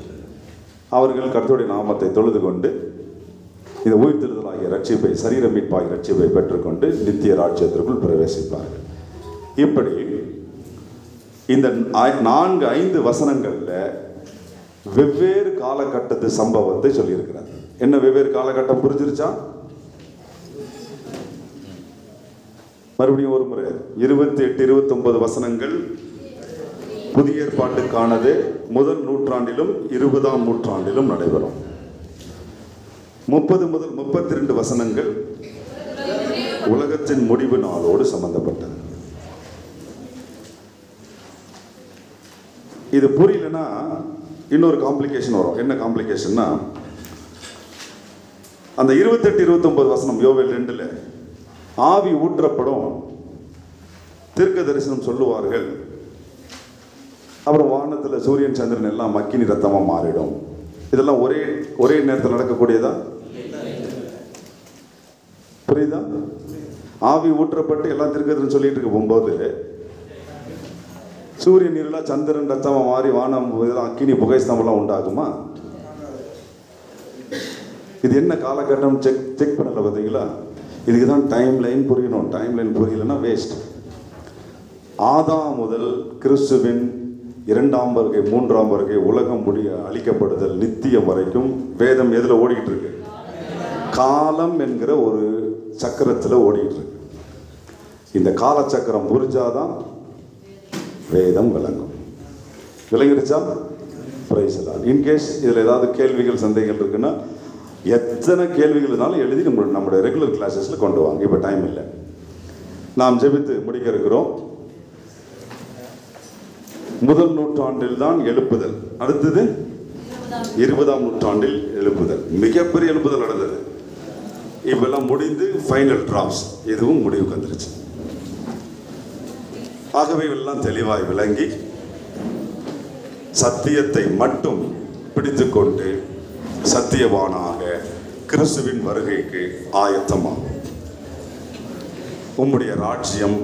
அவர்கள் கர்த்தருடைய நாமத்தை தொழுது கொண்டு இந்த உயிர்த்தெழுதலாகிய ரட்சிப்பை, சரீர மீட்பாகிய ரட்சிப்பை பெற்றுக்கொண்டு நித்திய ராஜ்யத்திற்குள் பிரவேசிப்பார்கள். இப்படி இந்த 4-5 வசனங்கள்ல வெவ்வேறு காலகட்டத்து சம்பவத்தை சொல்லியிருக்கிறார். என்ன வெவ்வேறு காலகட்டம் புரிஞ்சிருச்சா? மறுபடியும் ஒரு முறை 28, 29 வசனங்கள் புதிய ஏற்பாட்டுக்கானது. 1 நூற்றாண்டிலும் 20ஆம் நூற்றாண்டிலும் நடைபெறும். 30 முதல் 32 வசனங்கள் உலகத்தின் முடிவு நாளோடு சம்பந்தப்பட்டது. இது புரியலன்னா இன்னொரு காம்ப்ளிகேஷன் வரும். என்ன காம்ப்ளிகேஷன்னா, அந்த 28, 29 வசனம் யோவேல் 2ல் ஆவி ஊற்றப்படும், தீர்க்க தரிசனம் சொல்லுவார்கள், அப்புறம் வானத்தில் சூரியன் சந்திரன் எல்லாம் மக்கினி ரத்தமாக மாறிடும். இதெல்லாம் ஒரே நேரத்தில் நடக்கக்கூடியதா? புரியுதா? ஆவி ஊற்றப்பட்டு எல்லாம் தீர்க்க தரிசனம் சொல்லிட்டு இருக்க போகும்போது சூரியன் இருளா, சந்திரன் ரத்தமாக மாறி வானம் இதெல்லாம் அக்கினி புகை ஸ்தம்பெல்லாம் உண்டாகுமா? இது என்ன காலகட்டம் செக் பண்ணல பார்த்தீங்களா? இதுக்கு தான் டைம் லைன் புரியணும். டைம் லைன் புரியலன்னா வேஸ்ட். ஆதாம் முதல் கிறிஸ்துவின் 2ஆம் வருகை, 3ஆம் வருகை, உலகம் அழிக்கப்படுதல், நித்தியம் வரைக்கும் வேதம் எதில் ஓடிக்கிட்டு இருக்கு? காலம் என்கிற ஒரு சக்கரத்தில் ஓடிக்கிட்டு இருக்கு. இந்த காலச்சக்கரம் புரிஞ்சாதான் வேதம் விளங்கும். விளங்கிடுச்சா? பிரைஸ் எல்லாம். இன்கேஸ் இதில் ஏதாவது கேள்விகள், சந்தேகங்கள் இருக்குன்னா எத்தனை கேள்விகள் இருந்தாலும் எழுதி நம்மளுடைய ரெகுலர் கிளாஸஸில் கொண்டு வாங்க. இப்போ டைம் இல்லை. நாம் ஜெபித்து முடிக்க இருக்கிறோம். 1 நூற்றாண்டில் தான் எழுப்புதல். அடுத்தது 20ஆம் நூற்றாண்டில் எழுப்புதல். மிகப்பெரிய எழுப்புதல் நடந்தது. இப்பெல்லாம் முடிந்து ஃபைனல் டிராப்ஸ் இதுவும் முடிவுக்கு வந்துருச்சு. ஆகவே எல்லாம் தெளிவாய் விளங்கி சத்தியத்தை மட்டும் பிடித்துக்கொண்டு சத்தியவானாக கிறிஸ்துவின் வருகைக்கு ஆயத்தமாகும். உம்முடைய ராஜ்யம்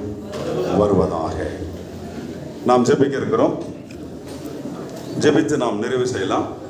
வருவதாக. நாம் ஜெபிக்க இருக்கிறோம். ஜெபித்து நாம் நிறைவு செய்யலாம்.